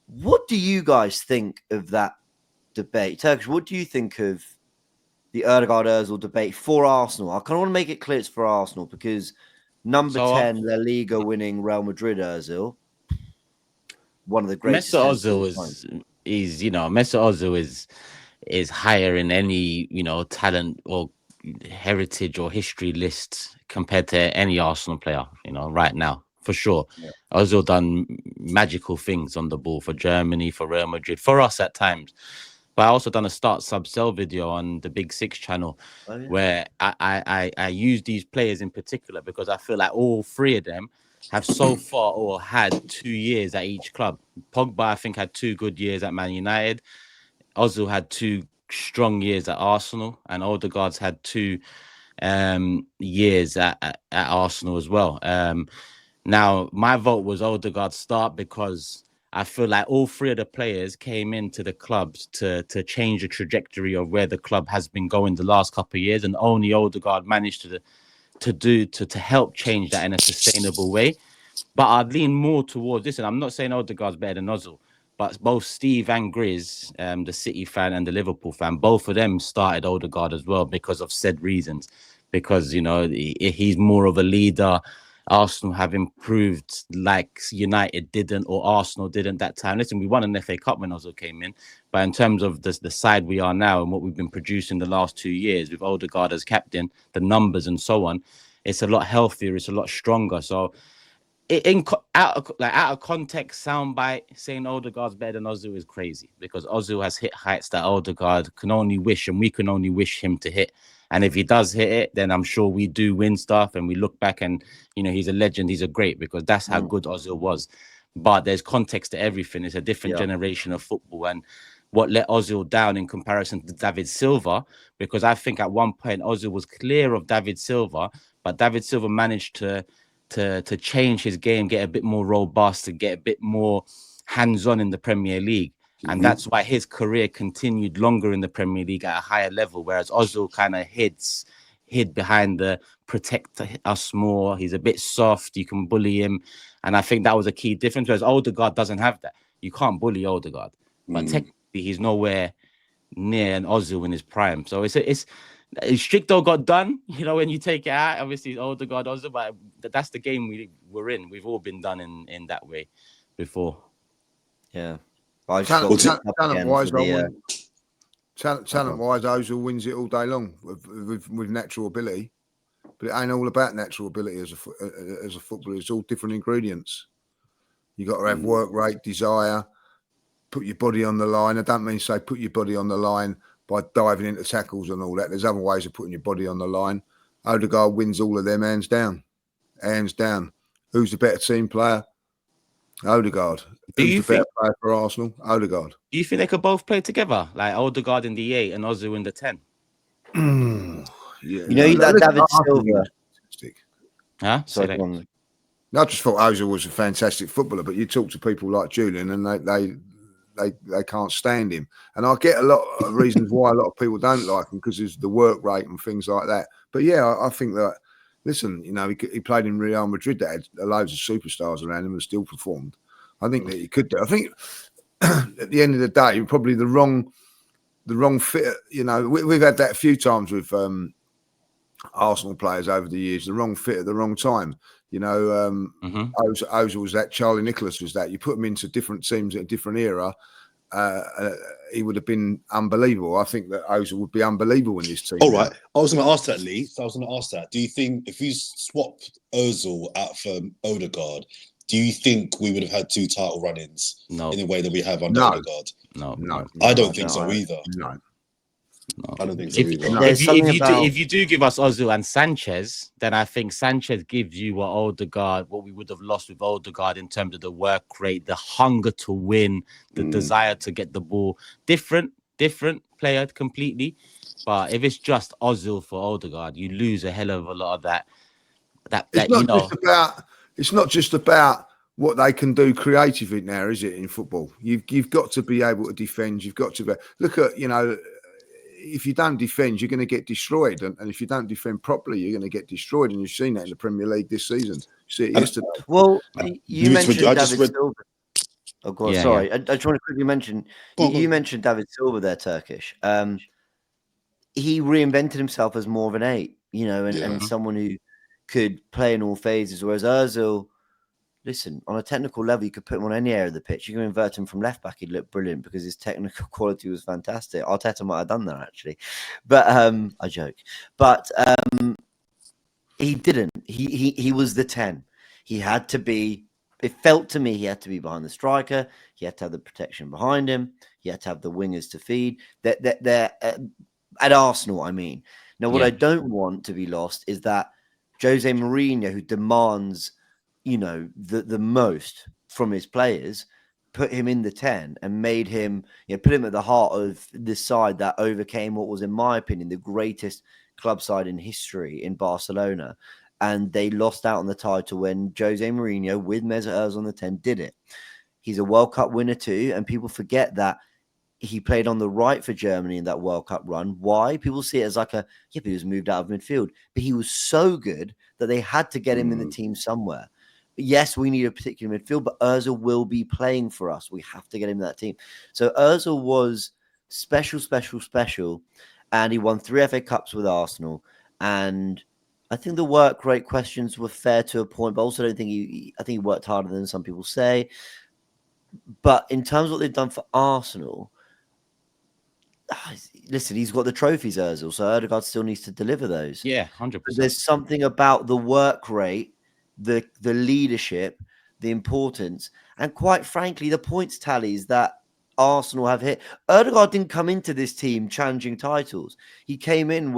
What do you guys think of that debate? Turkish, what do you think of the Odegaard Ozil debate for Arsenal? I kind of want to make it clear it's for Arsenal because number 10, La Liga winning Real Madrid Ozil, one of the greatest. Mesut Ozil is higher in any, talent or heritage or history list compared to any Arsenal player, right now, for sure. Yeah. Ozil done magical things on the ball for Germany, for Real Madrid, for us at times. But I also done a start sub-sell video on the Big Six channel where I use these players in particular because I feel like all three of them have so far or had 2 years at each club. Pogba, I think, had 2 good years at Man United. Ozil had 2 strong years at Arsenal, and Odegaard's had 2 years at Arsenal as well. Now, my vote was Odegaard start because I feel like all 3 of the players came into the clubs to change the trajectory of where the club has been going the last couple of years, and only Odegaard managed to help change that in a sustainable way. But I'd lean more towards this, and I'm not saying Odegaard's better than Ozil, but both Steve and Grizz, the City fan and the Liverpool fan, both of them started Odegaard as well because of said reasons. Because, he's more of a leader. Arsenal have improved like United didn't or Arsenal didn't that time. Listen, we won an FA Cup when Ozil came in. But in terms of the side we are now and what we've been producing the last 2 years with Odegaard as captain, the numbers and so on, it's a lot healthier. It's a lot stronger. So out of context, soundbite saying Odegaard's better than Ozil is crazy because Ozil has hit heights that Odegaard can only wish, and we can only wish him to hit. And if he does hit it, then I'm sure we do win stuff, and we look back and he's a legend, he's a great, because that's how good Ozil was. But there's context to everything. It's a different generation of football, and what let Ozil down in comparison to David Silva, because I think at one point Ozil was clear of David Silva, but David Silva managed to change his game, get a bit more robust, to get a bit more hands-on in the Premier League. And that's why his career continued longer in the Premier League at a higher level, whereas Ozil kind of hid behind the protect us more. He's a bit soft. You can bully him. And I think that was a key difference, whereas Odegaard doesn't have that. You can't bully Odegaard. But technically, he's nowhere near an Ozil in his prime. So it's Stricto got done, when you take it out. Obviously, it's Odegaard, Ozil, but that's the game we're in. We've all been done in that way before. Yeah. Talent-wise, Ozil wins it all day long with natural ability. But it ain't all about natural ability as a footballer. It's all different ingredients. You got to have work rate, desire, put your body on the line. I don't mean say put your body on the line by diving into tackles and all that. There's other ways of putting your body on the line. Odegaard wins all of them hands down. Hands down. Who's the better team player? Odegaard. Do Who's you the better think? player for Arsenal? Odegaard. Do you think they could both play together, like Odegaard in the 8 and Ozil in the 10? You know that David Silva. Huh? Sorry, Say go that. on. I just thought Ozil was a fantastic footballer, but you talk to people like Julian, and they can't stand him. And I get a lot of reasons why a lot of people don't like him because of the work rate and things like that. But yeah, I think that. Listen, you know, he played in Real Madrid that had loads of superstars around him and still performed. I think that he could do. I think at the end of the day, probably the wrong fit. You know, we've had that a few times with Arsenal players over the years. The wrong fit at the wrong time. You know, Ozil was that. Charlie Nicholas was that. You put him into different teams at a different era, he would have been unbelievable. I think that Ozil would be unbelievable in this team. All right. I was going to ask that, Lee. So I was going to ask that. Do you think if you swapped Ozil out for Odegaard, do you think we would have had 2 title run-ins in the way that we have under Odegaard? No. I don't think so either. No. I don't think so either. If you do give us Ozil and Sanchez, then I think Sanchez gives you what we would have lost with Odegaard in terms of the work rate, the hunger to win, the desire to get the ball. Different player completely. But if it's just Ozil for Odegaard, you lose a hell of a lot of that. It's not just about what they can do creatively now, is it? In football, you've got to be able to defend. You've got to look at, you know. If you don't defend, you're going to get destroyed. And if you don't defend properly, you're going to get destroyed. And you've seen that in the Premier League this season. You see it yesterday. Well, you mentioned David Silva. Oh, God, sorry. I just want to quickly mention, you mentioned David Silva there, Turkish. He reinvented himself as more of an 8, you know, and someone who could play in all phases. Whereas Ozil, listen, on a technical level, you could put him on any area of the pitch. You can invert him from left back; he'd look brilliant because his technical quality was fantastic. Arteta might have done that actually, but I joke. But he didn't. He was the 10. He had to be. It felt to me he had to be behind the striker. He had to have the protection behind him. He had to have the wingers to feed. They're at Arsenal, I mean. Now, what I don't want to be lost is that Jose Mourinho, who demands, you know, the most from his players, put him in the 10 and made him, you know, put him at the heart of this side that overcame what was, in my opinion, the greatest club side in history in Barcelona. And they lost out on the title when Jose Mourinho, with Mesut Ozil on the 10, did it. He's a World Cup winner too, and people forget that he played on the right for Germany in that World Cup run. Why? People see it as like but he was moved out of midfield. But he was so good that they had to get him in the team somewhere. Yes, we need a particular midfield, but Ozil will be playing for us. We have to get him in that team. So Ozil was special, and he won 3 FA Cups with Arsenal. And I think the work rate questions were fair to a point, but also I think he worked harder than some people say. But in terms of what they've done for Arsenal, listen, he's got the trophies, Ozil, so Odegaard still needs to deliver those. Yeah, 100%. There's something about the work rate, the leadership, the importance, and quite frankly, the points tallies that Arsenal have hit. Odegaard didn't come into this team challenging titles. He came in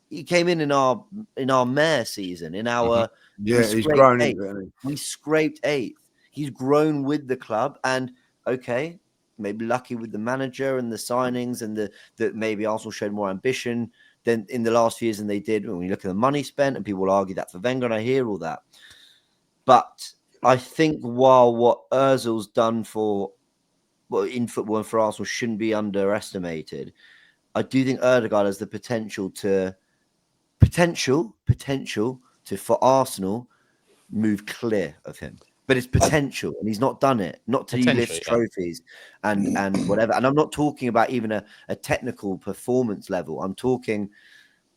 in our Mare season, in our he's grown eighth. We scraped 8th. He's grown with the club, and okay, maybe lucky with the manager and the signings, and that maybe Arsenal showed more ambition than in the last few years than they did. When you look at the money spent, and people will argue that for Wenger, and I hear all that. But I think while what Ozil's done in football and for Arsenal shouldn't be underestimated, I do think Odegaard has the potential to for Arsenal move clear of him. But it's potential, and he's not done it. Not till he lifts trophies and whatever. And I'm not talking about even a technical performance level. I'm talking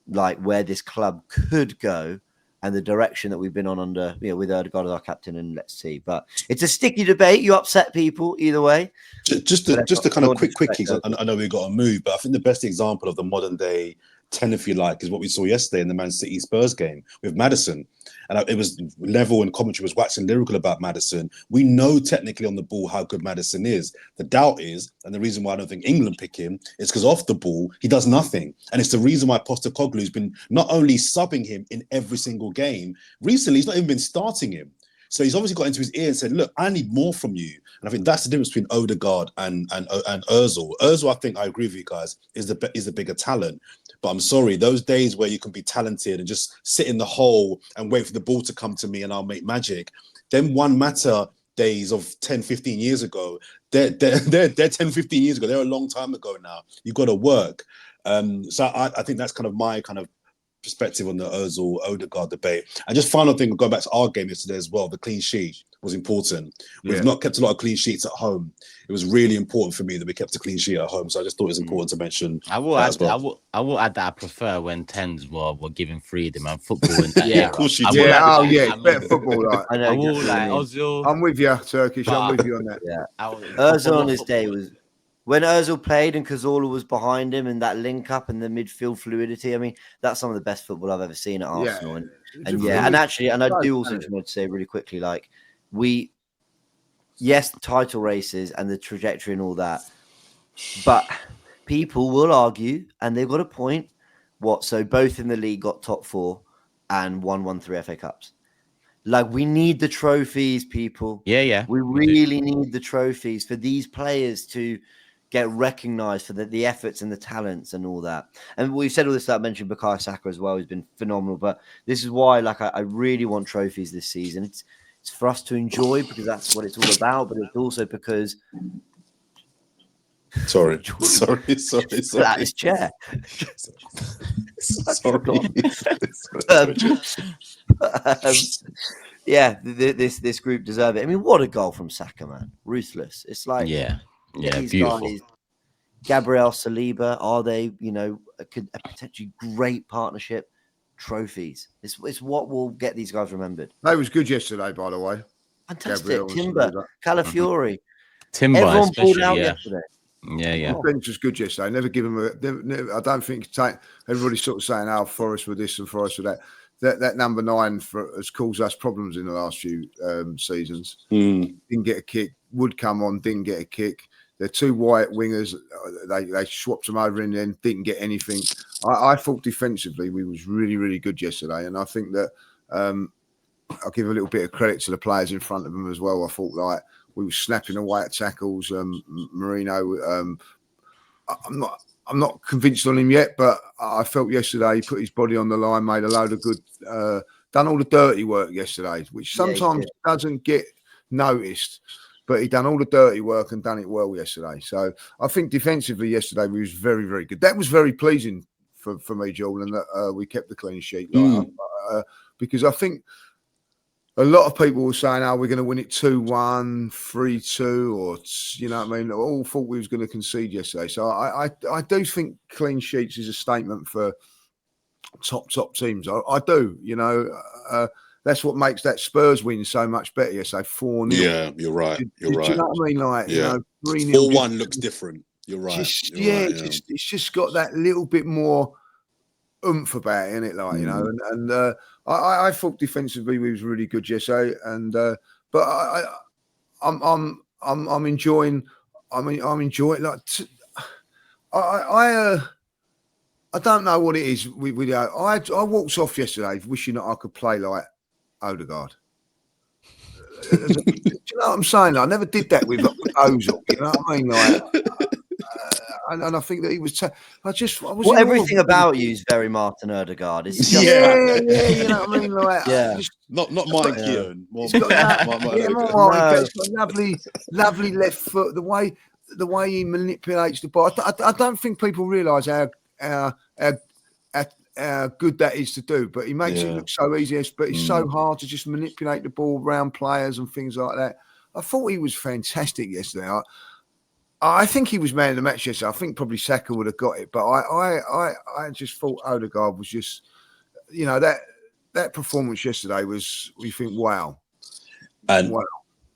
like where this club could go and the direction that we've been on under, you know, with Odegaard as our captain. And let's see. But it's a sticky debate. You upset people either way. Just to kind of quickies. I know we've got to move, but I think the best example of the modern day 10, if you like, is what we saw yesterday in the Man City Spurs game with Maddison. And it was Neville and commentary was waxing lyrical about Maddison. We know technically on the ball how good Maddison is. The doubt is, and the reason why I don't think England pick him, is because off the ball, he does nothing. And it's the reason why Postecoglou's been not only subbing him in every single game, recently he's not even been starting him. So he's obviously got into his ear and said, "Look, I need more from you." And I think that's the difference between Odegaard and Özil. Özil, I think I agree with you guys, is the bigger talent. But I'm sorry, those days where you can be talented and just sit in the hole and wait for the ball to come to me and I'll make magic, them one matter days of 10, 15 years ago, they're 10, 15 years ago. They're a long time ago now. You've got to work. So I think that's kind of my kind of perspective on the Özil Odegaard debate. And just final thing, going back to our game yesterday as well, the clean sheet was important. We've not kept a lot of clean sheets at home. It was really important for me that we kept a clean sheet at home. So I just thought it was important to mention. I will add that I prefer when 10s were given freedom and football. In that era. Of course you I did. will add Yeah, that. it's better football. Like. I know. I will exactly what you mean. Ozil. I'm with you, Turkish. I'm with you on that. Özil on his day was when Özil played and Cazorla was behind him, and that link up and the midfield fluidity. I mean, that's some of the best football I've ever seen at Arsenal. And actually, I do also just want to say really quickly, like yes, the title races and the trajectory and all that, but people will argue, and they've got a point. So both in the league got top 4 and won 3 FA Cups. Like, we need the trophies, people. Yeah. We really need the trophies for these players to get recognised for the efforts and the talents and all that. And we've said all this that I mentioned Bukayo Saka as well. He's been phenomenal. But this is why, like, I really want trophies this season. It's for us to enjoy because that's what it's all about. But it's also because... Sorry. Flat his chair. Sorry. Yeah, this group deserve it. I mean, what a goal from Saka, man! Ruthless. It's like these beautiful. guys, Gabriel Saliba, are they? A potentially great partnership. Trophies. It's what will get these guys remembered. They was good yesterday, by the way. Fantastic. Gabriel Timber, Calafiori. Timber, Everyone pulled especially, out yesterday. Yeah. The bench was good yesterday. Never give them I don't think everybody's sort of saying, "Oh, Forest with this and Forest with that." That number 9 has caused us problems in the last few seasons. Didn't get a kick. Would come on, didn't get a kick. They're 2 white wingers. They swapped them over and then didn't get anything. I thought defensively we was really, really good yesterday, and I think that I'll give a little bit of credit to the players in front of them as well. I thought like we were snapping away at tackles. Marino, I'm not convinced on him yet, but I felt yesterday he put his body on the line, made a load of good, done all the dirty work yesterday, which sometimes doesn't get noticed. But he done all the dirty work and done it well yesterday. So I think defensively yesterday we was very, very good. That was very pleasing for me, Jordan, that we kept the clean sheet. Because I think a lot of people were saying, "Oh, we're going to win it 2-1, 3-2," or you know what I mean. All thought we was going to concede yesterday. So I do think clean sheets is a statement for top teams. I do. That's what makes that Spurs win so much better yesterday. 4-0. Yeah, you're right. You're right. Do you know what I mean? Like 3-0. 4-1 looks different. You're right. It's just got that little bit more oomph about it, innit? Like and I thought defensively we was really good yesterday, and but I'm enjoying. I'm enjoying. Like I don't know what it is. I walked off yesterday wishing that I could play like Odegaard. Do you know what I'm saying? I never did that with Ozil. You know what I mean? Like. And I think that he was. Everything about you is very Martin Odegaard. It's just you know what I mean. Like, not Mike Keown. It's got lovely left foot. The way he manipulates the ball. I don't think people realise how good that is to do. But he makes it look so easy. But it's so hard to just manipulate the ball around players and things like that. I thought he was fantastic yesterday. I think he was man of the match yesterday. I think probably Saka would have got it, but I just thought Odegaard was just, that performance yesterday was. We think wow, and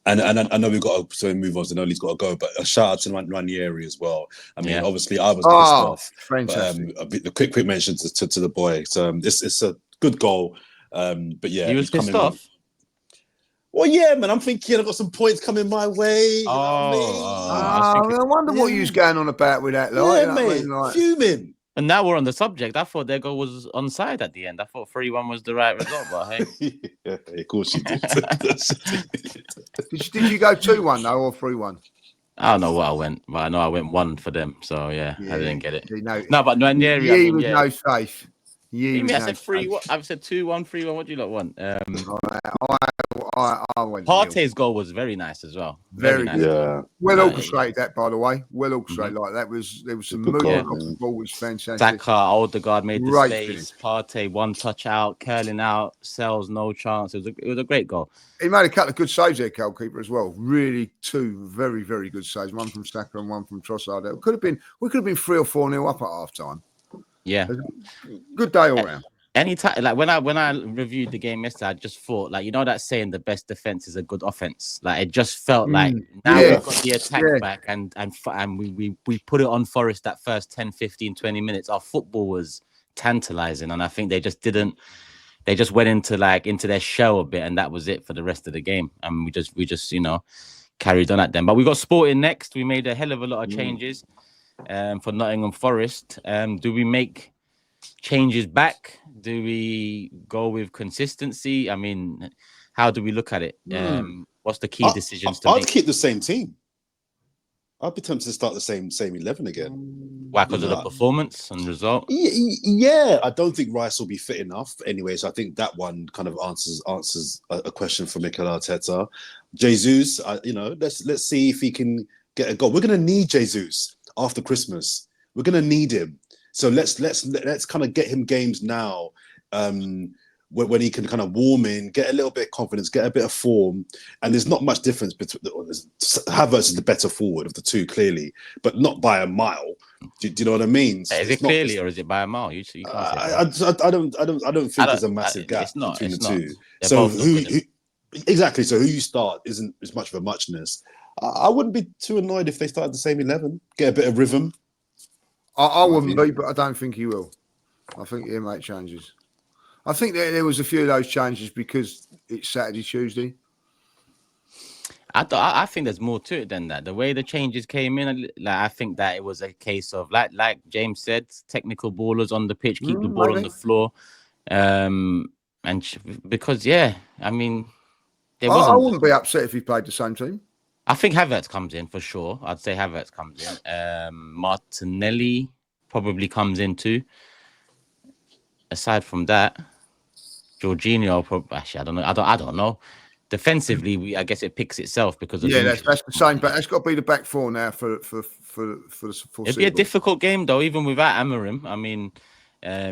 I know we've got to move on. So Noli's got to go, but a shout out to Ranieri as well. I mean, obviously I was pissed off. Fantastic. But a quick mention to the boy. So it's a good goal. But yeah, he was pissed off. Well, yeah, man. I'm thinking I've got some points coming my way. I wonder what you was going on about with that. Like, mate, fuming. And now we're on the subject. I thought their goal was onside at the end. I thought 3-1 was the right result, but hey. Yeah, of course you did. Did you go 2-1 though, or 3-1? I don't know what I went, but I know I went 1 for them. So yeah, I didn't get it. No, but Nwaneri, I mean, was yeah. no safe. I said 3-1. I've said 2-1, 3-1. What do you lot want? I went. Partey's goal was very nice as well. Very nice. Yeah. Well orchestrated that, by the way. Well orchestrated Mm-hmm. like that. There was some Good movement goal, off the ball, which was fantastic. Saka, Odegaard made the Great space. Partey 1 touch out, curling out, Sells no chance. It was a great goal. He made a couple of good saves there, goalkeeper, as well. Really, 2 very, very good saves. One from Saka and one from Trossard. We could have been 3 or 4-0 up at half time. Yeah, good day all round. Anytime, like when I reviewed the game yesterday, I just thought, like, you know that saying, the best defense is a good offense. Like, it just felt like now we've got the attack back and we put it on Forest that first 10, 15, 20 minutes. Our football was tantalizing, and I think they just went into their shell a bit, and that was it for the rest of the game. And we just carried on at them. But we got Sporting next. We made a hell of a lot of changes for Nottingham Forest. Do we make changes back? Do we go with consistency? I mean, how do we look at it? What's the key decisions to make? I'd keep the same team. I'd be tempted to start the same 11 again. Why? Because of the performance and result? Yeah, I don't think Rice will be fit enough anyway. So I think that one kind of answers a question for Mikel Arteta. Jesus, let's see if he can get a goal. We're going to need Jesus after Christmas. We're going to need him. So let's kind of get him games now, when he can kind of warm in, get a little bit of confidence, get a bit of form. And there's not much difference between Havertz is the better forward of the two, clearly, but not by a mile. Do you know what I mean? Is it clearly, or is it by a mile? You can't say I don't think there's a massive gap between the two. So exactly? So who you start isn't as much of a muchness. I wouldn't be too annoyed if they started the same 11, get a bit of rhythm. I wouldn't be, but I don't think he will. I think he'll make changes. I think there was a few of those changes because it's Saturday, Tuesday. I think there's more to it than that. The way the changes came in, I think that it was a case of, like James said, technical ballers on the pitch, keep the ball on the floor. Because, I mean, I wouldn't be upset if he played the same team. I think Havertz comes in for sure. I'd say Havertz comes in. Martinelli probably comes in too. Aside from that, Jorginho actually, I don't know. Defensively, I guess it picks itself because of that's the same. But that's got to be the back four now for the foreseeable. It'd be a difficult game though, even without Amorim. I mean,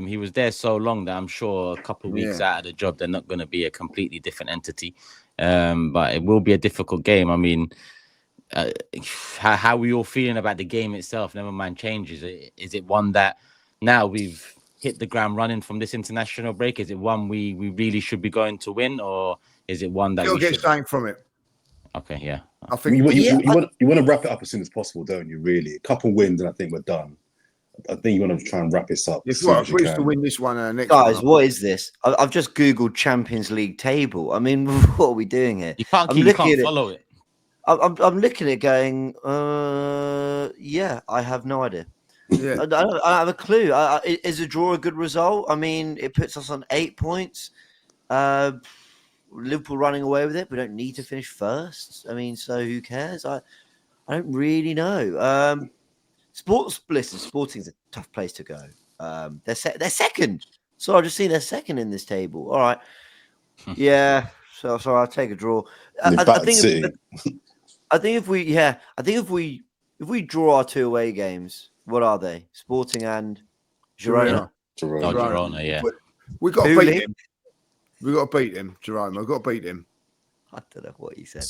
he was there so long that I'm sure a couple of weeks out of the job, they're not going to be a completely different entity. But it will be a difficult game. I mean, how are we all feeling about the game itself? Never mind changes. Is it one that now we've hit the ground running from this international break? Is it one we really should be going to win, or is it one that you'll get something from it? Okay, yeah. I think you want to wrap it up as soon as possible, don't you? Really, a couple wins, and I think we're done. I think you want to try and wrap this up. If we used to win this one, next guys, what is this? I've just googled Champions League table. I mean, what are we doing here? You can't follow it. I'm looking at it going, I have no idea. Yeah. I don't have a clue. Is a draw a good result? I mean, it puts us on 8 points. Liverpool running away with it. We don't need to finish first. I mean, so who cares? I don't really know. Sporting's a tough place to go. They're second. So I've just seen they're second in this table. All right. Yeah. So I'll take a draw. I think if we draw our 2 away games, what are they? Sporting and Girona. Girona, yeah. We got to beat him. We got to beat him, Jerome. I've got to beat him. I don't know what he said.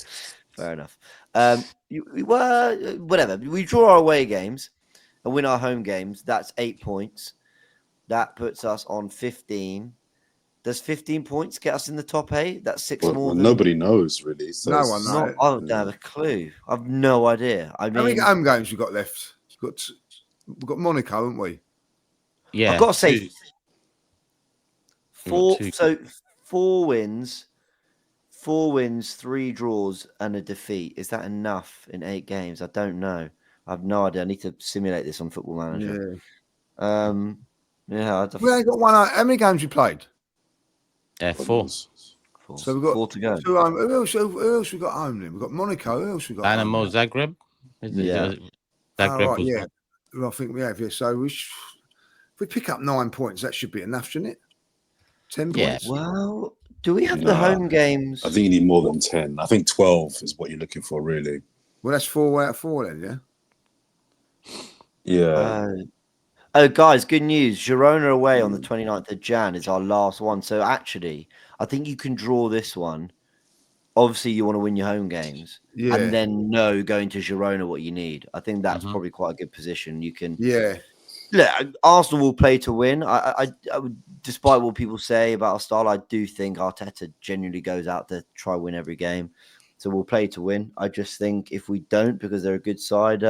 Fair enough. Whatever. We draw our away games and win our home games. That's 8 points. That puts us on 15. Does 15 points get us in the top 8? That's 6 more. Nobody knows really. So no one knows. I don't have a clue. I've no idea. I mean, how many home games we got left? We've got Monaco, haven't we? Yeah. I've got to say 4. So 4 wins, 3 draws, and a defeat. Is that enough in 8 games? I don't know. I have no idea. I need to simulate this on Football Manager. Yeah, We ain't got one. How many games we played? 4. So we've got 4 to go. 2 home. Who else we got home then? We've got Monaco. Who else we got Dynamo home? Zagreb. Yeah. Zagreb Right, was yeah. one. Well, I think we have, yeah. So if we pick up 9 points, that should be enough, shouldn't it? 10 Yeah. points? Well, do we have the home games? I think you need more than 10. I think 12 is what you're looking for, really. Well, that's 4 out of 4 then, Yeah. Guys, good news. Girona away on the 29th of Jan is our last one. So actually, I think you can draw this one. Obviously, you want to win your home games. Yeah. And then going to Girona what you need. I think that's probably quite a good position. You can... Yeah. Look, Arsenal will play to win. I despite what people say about our style, I do think Arteta genuinely goes out to try win every game. So we'll play to win. I just think if we don't, because they're a good side,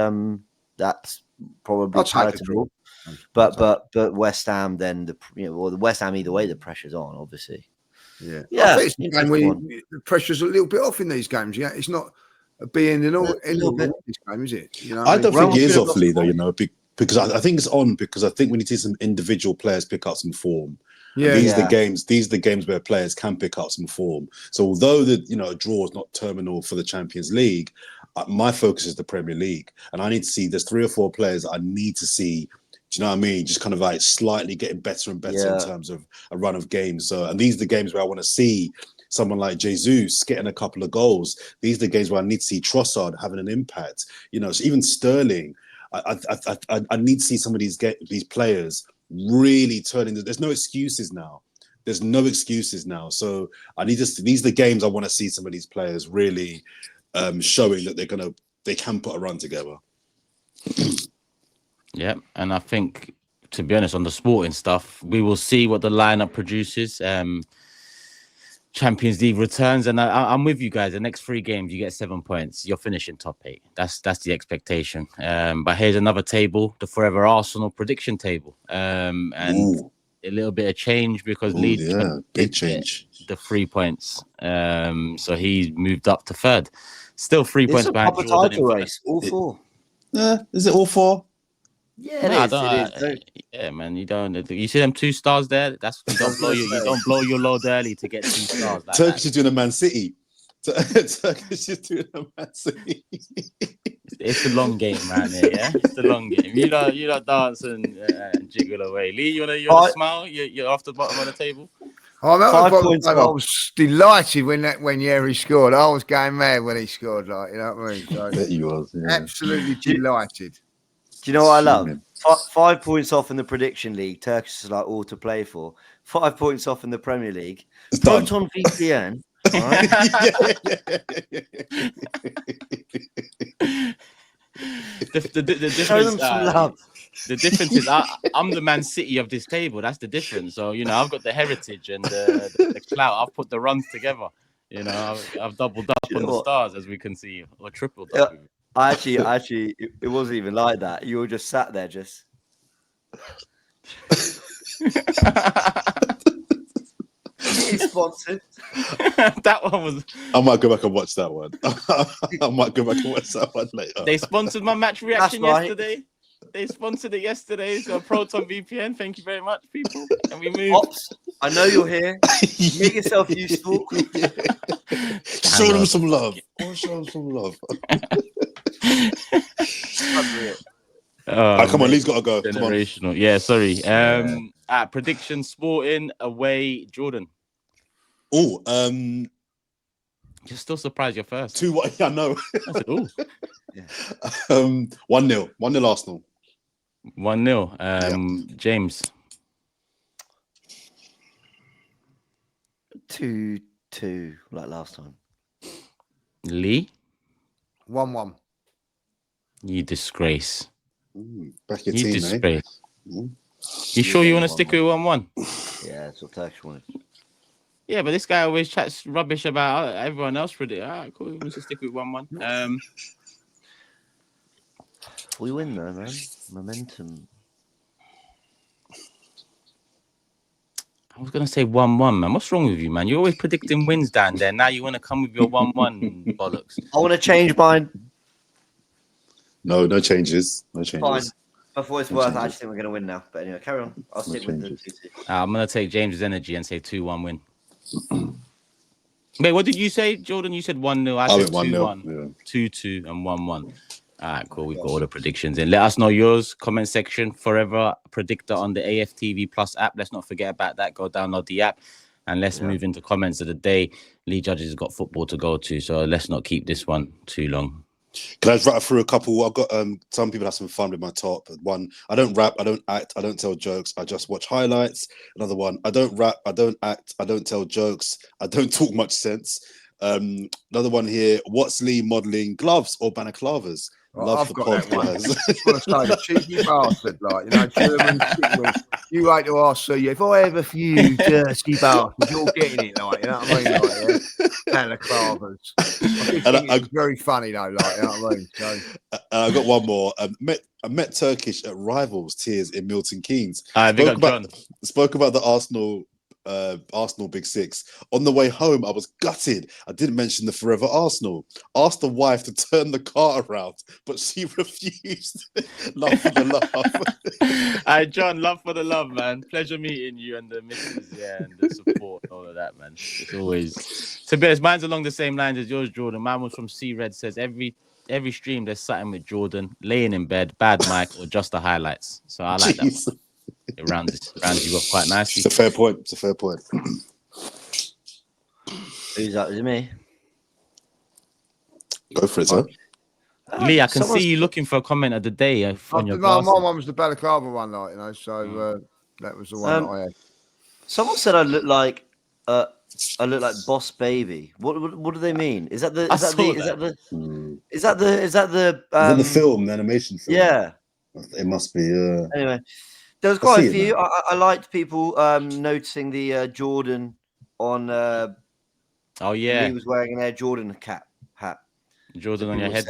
that's probably palatable. But West Ham, then the West Ham either way, the pressure's on, obviously. Yeah. Yeah. I think the pressure's a little bit off in these games. Yeah, it's not being in all this game, is it? You know, I don't think it is Ramos off, Lee, though. Because I think it's on because I think we need to see some individual players pick up some form. Yeah, these are the games where players can pick up some form. So although a draw is not terminal for the Champions League, my focus is the Premier League, and I need to see there's 3 or 4 players I need to see. Do you know what I mean? Just kind of like slightly getting better and better in terms of a run of games. So, and these are the games where I want to see someone like Jesus getting a couple of goals. These are the games where I need to see Trossard having an impact. So even Sterling. I need to see some of these players really turning. There's no excuses now. So I need to. These are the games I want to see some of these players really showing that they can put a run together. Yeah, and I think, to be honest, on the sporting stuff, we will see what the lineup produces. Champions League returns, and I'm with you guys. The next 3 games, you get 7 points. You're finishing top 8. That's the expectation. But here's another table, the Fourever Arsenal prediction table, and a little bit of change because Leeds big change. The 3 points. So he's moved up to 3rd. Still 3 points behind Jordan. Jordan. Title race, all 4. Is it all 4? Yeah, it is. Yeah, man, you don't. You see them 2 stars there? That's you don't blow your load early to get 2 stars. Like Turkish is doing a Man City. Turkish is doing a Man City. It's the long game, man. Yeah, it's the long game. You don't dance and jiggle away. Lee, you wanna smile? You're off the bottom of the table. I was delighted when Yeri scored. I was going mad when he scored. Like, you know what I mean? So, I bet you was. Yeah. Absolutely delighted. Do you know what I love? 5 points off in the prediction league. Turkish is like all to play for. 5 points off in the Premier League. Proton VPN. Right? The difference. The difference is I'm the Man City of this table. That's the difference. So I've got the heritage and the clout. I've put the runs together. I've doubled up on the stars, as we can see, or tripled up. Yeah. Actually, it wasn't even like that. You were just sat there, just. He's sponsored. That one was. I might go back and watch that one. I might go back and watch that one later. They sponsored my match reaction yesterday. They sponsored it yesterday. So Proton VPN, thank you very much, people. And we moved. Ops, I know you're here. Make yourself useful. Show them some love. Show them some love. Come on, Lee's got to go. Generational. Yeah, sorry. Prediction sporting away, Jordan. Oh, you're still surprised you're first. 2-1. I know. Yeah. 1-0 Arsenal. 1-0. James. 2-2, like last time. Lee. 1-1. You disgrace. Back your team, disgrace. Eh? You sure you want to stick with 1-1? Yeah, that's what Turkish wanted. Yeah, but this guy always chats rubbish about everyone else. Pretty. All right, cool. We want to stick with 1-1. We win though, man. Momentum. I was gonna say 1-1, man. What's wrong with you, man? You're always predicting wins down there. Now you want to come with your 1-1 bollocks. I want to change mine. No changes. No changes. For what it's worth, I actually think we're going to win now. But anyway, carry on. I'll stick with the 2-2. I'm going to take James's energy and say 2-1 win. Wait, what did you say, Jordan? You said 1-0. I said 2-1, 2-2, and 1-1. All right, cool. We've got all the predictions in. Let us know yours. Comment section. Fourever predictor on the AFTV Plus app. Let's not forget about that. Go download the app. And let's move into comments of the day. Lee Judges has got football to go to, so let's not keep this one too long. Can I just rattle through a couple? I've got some people have some fun with my top. One, I don't rap, I don't act, I don't tell jokes, I just watch highlights. Another one, I don't rap, I don't act, I don't tell jokes, I don't talk much sense. Another one here, what's Lee modelling, gloves or balaclavas? Love I've the got podcast. that one. I just want to say, the cheeky bastard, like, you know, German chicken. You hate to ask, so if I ever for you, dirty bastard, you're getting it, like, you know what I mean? Like, balaclavas. I think it's very funny, though, like, you know what I mean? So, I got one more. I met Turkish at Rivals Tears in Milton Keynes. Spoke about the Arsenal Big Six. On the way home, I was gutted. I didn't mention the Forever Arsenal. Asked the wife to turn the car around, but she refused. Love for the love. All right, John, love for the love, man. Pleasure meeting you and the missus, and the support, all of that, man. It's always, to be honest, mine's along the same lines as yours, Jordan. Mine was from C Red, says every stream there's something with Jordan, laying in bed, bad mic, or just the highlights. So I like that one. It rounds you up quite nicely. It's a fair point. Who's that? Is it me? Go for it, sir. Lee, I can see you looking for a comment of the day on your my one was the balaclava one, like, you know, so that was the one that I had. Someone said I look like Boss Baby. What do they mean? Is that the film, the animation film? Yeah. It must be. Anyway, there was quite a few. I liked people noticing the Jordan on. Oh yeah, he was wearing an Air Jordan hat. Jordan on your head.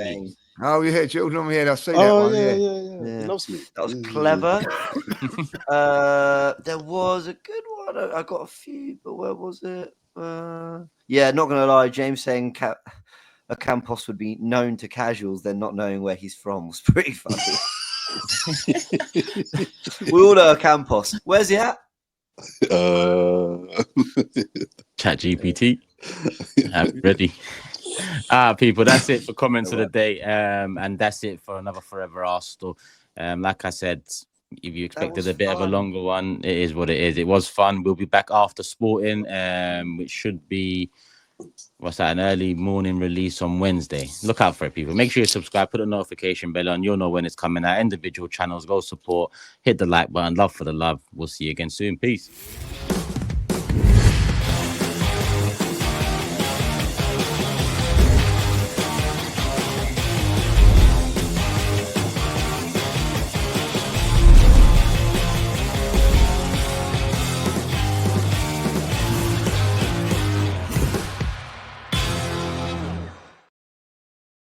Oh yeah, Jordan on my head. I see that one. Yeah. He loves me. That was clever. There was a good one. I got a few, but where was it? Yeah, not gonna lie. James saying a Campos would be known to casuals, then not knowing where he's from was pretty funny. We all know a Campos. Where's he at? Chat GPT. Ready. People, that's it for comments of the day. And that's it for another Forever Arsenal. Like I said, if you expected a bit of a longer one, it is what it is. It was fun. We'll be back after Sporting, which should be an early morning release on Wednesday. Look out for it, people. Make sure you subscribe, put a notification bell on. You'll know when it's coming out. Individual channels, go support, hit the like button. Love for the love. We'll see you again soon. Peace.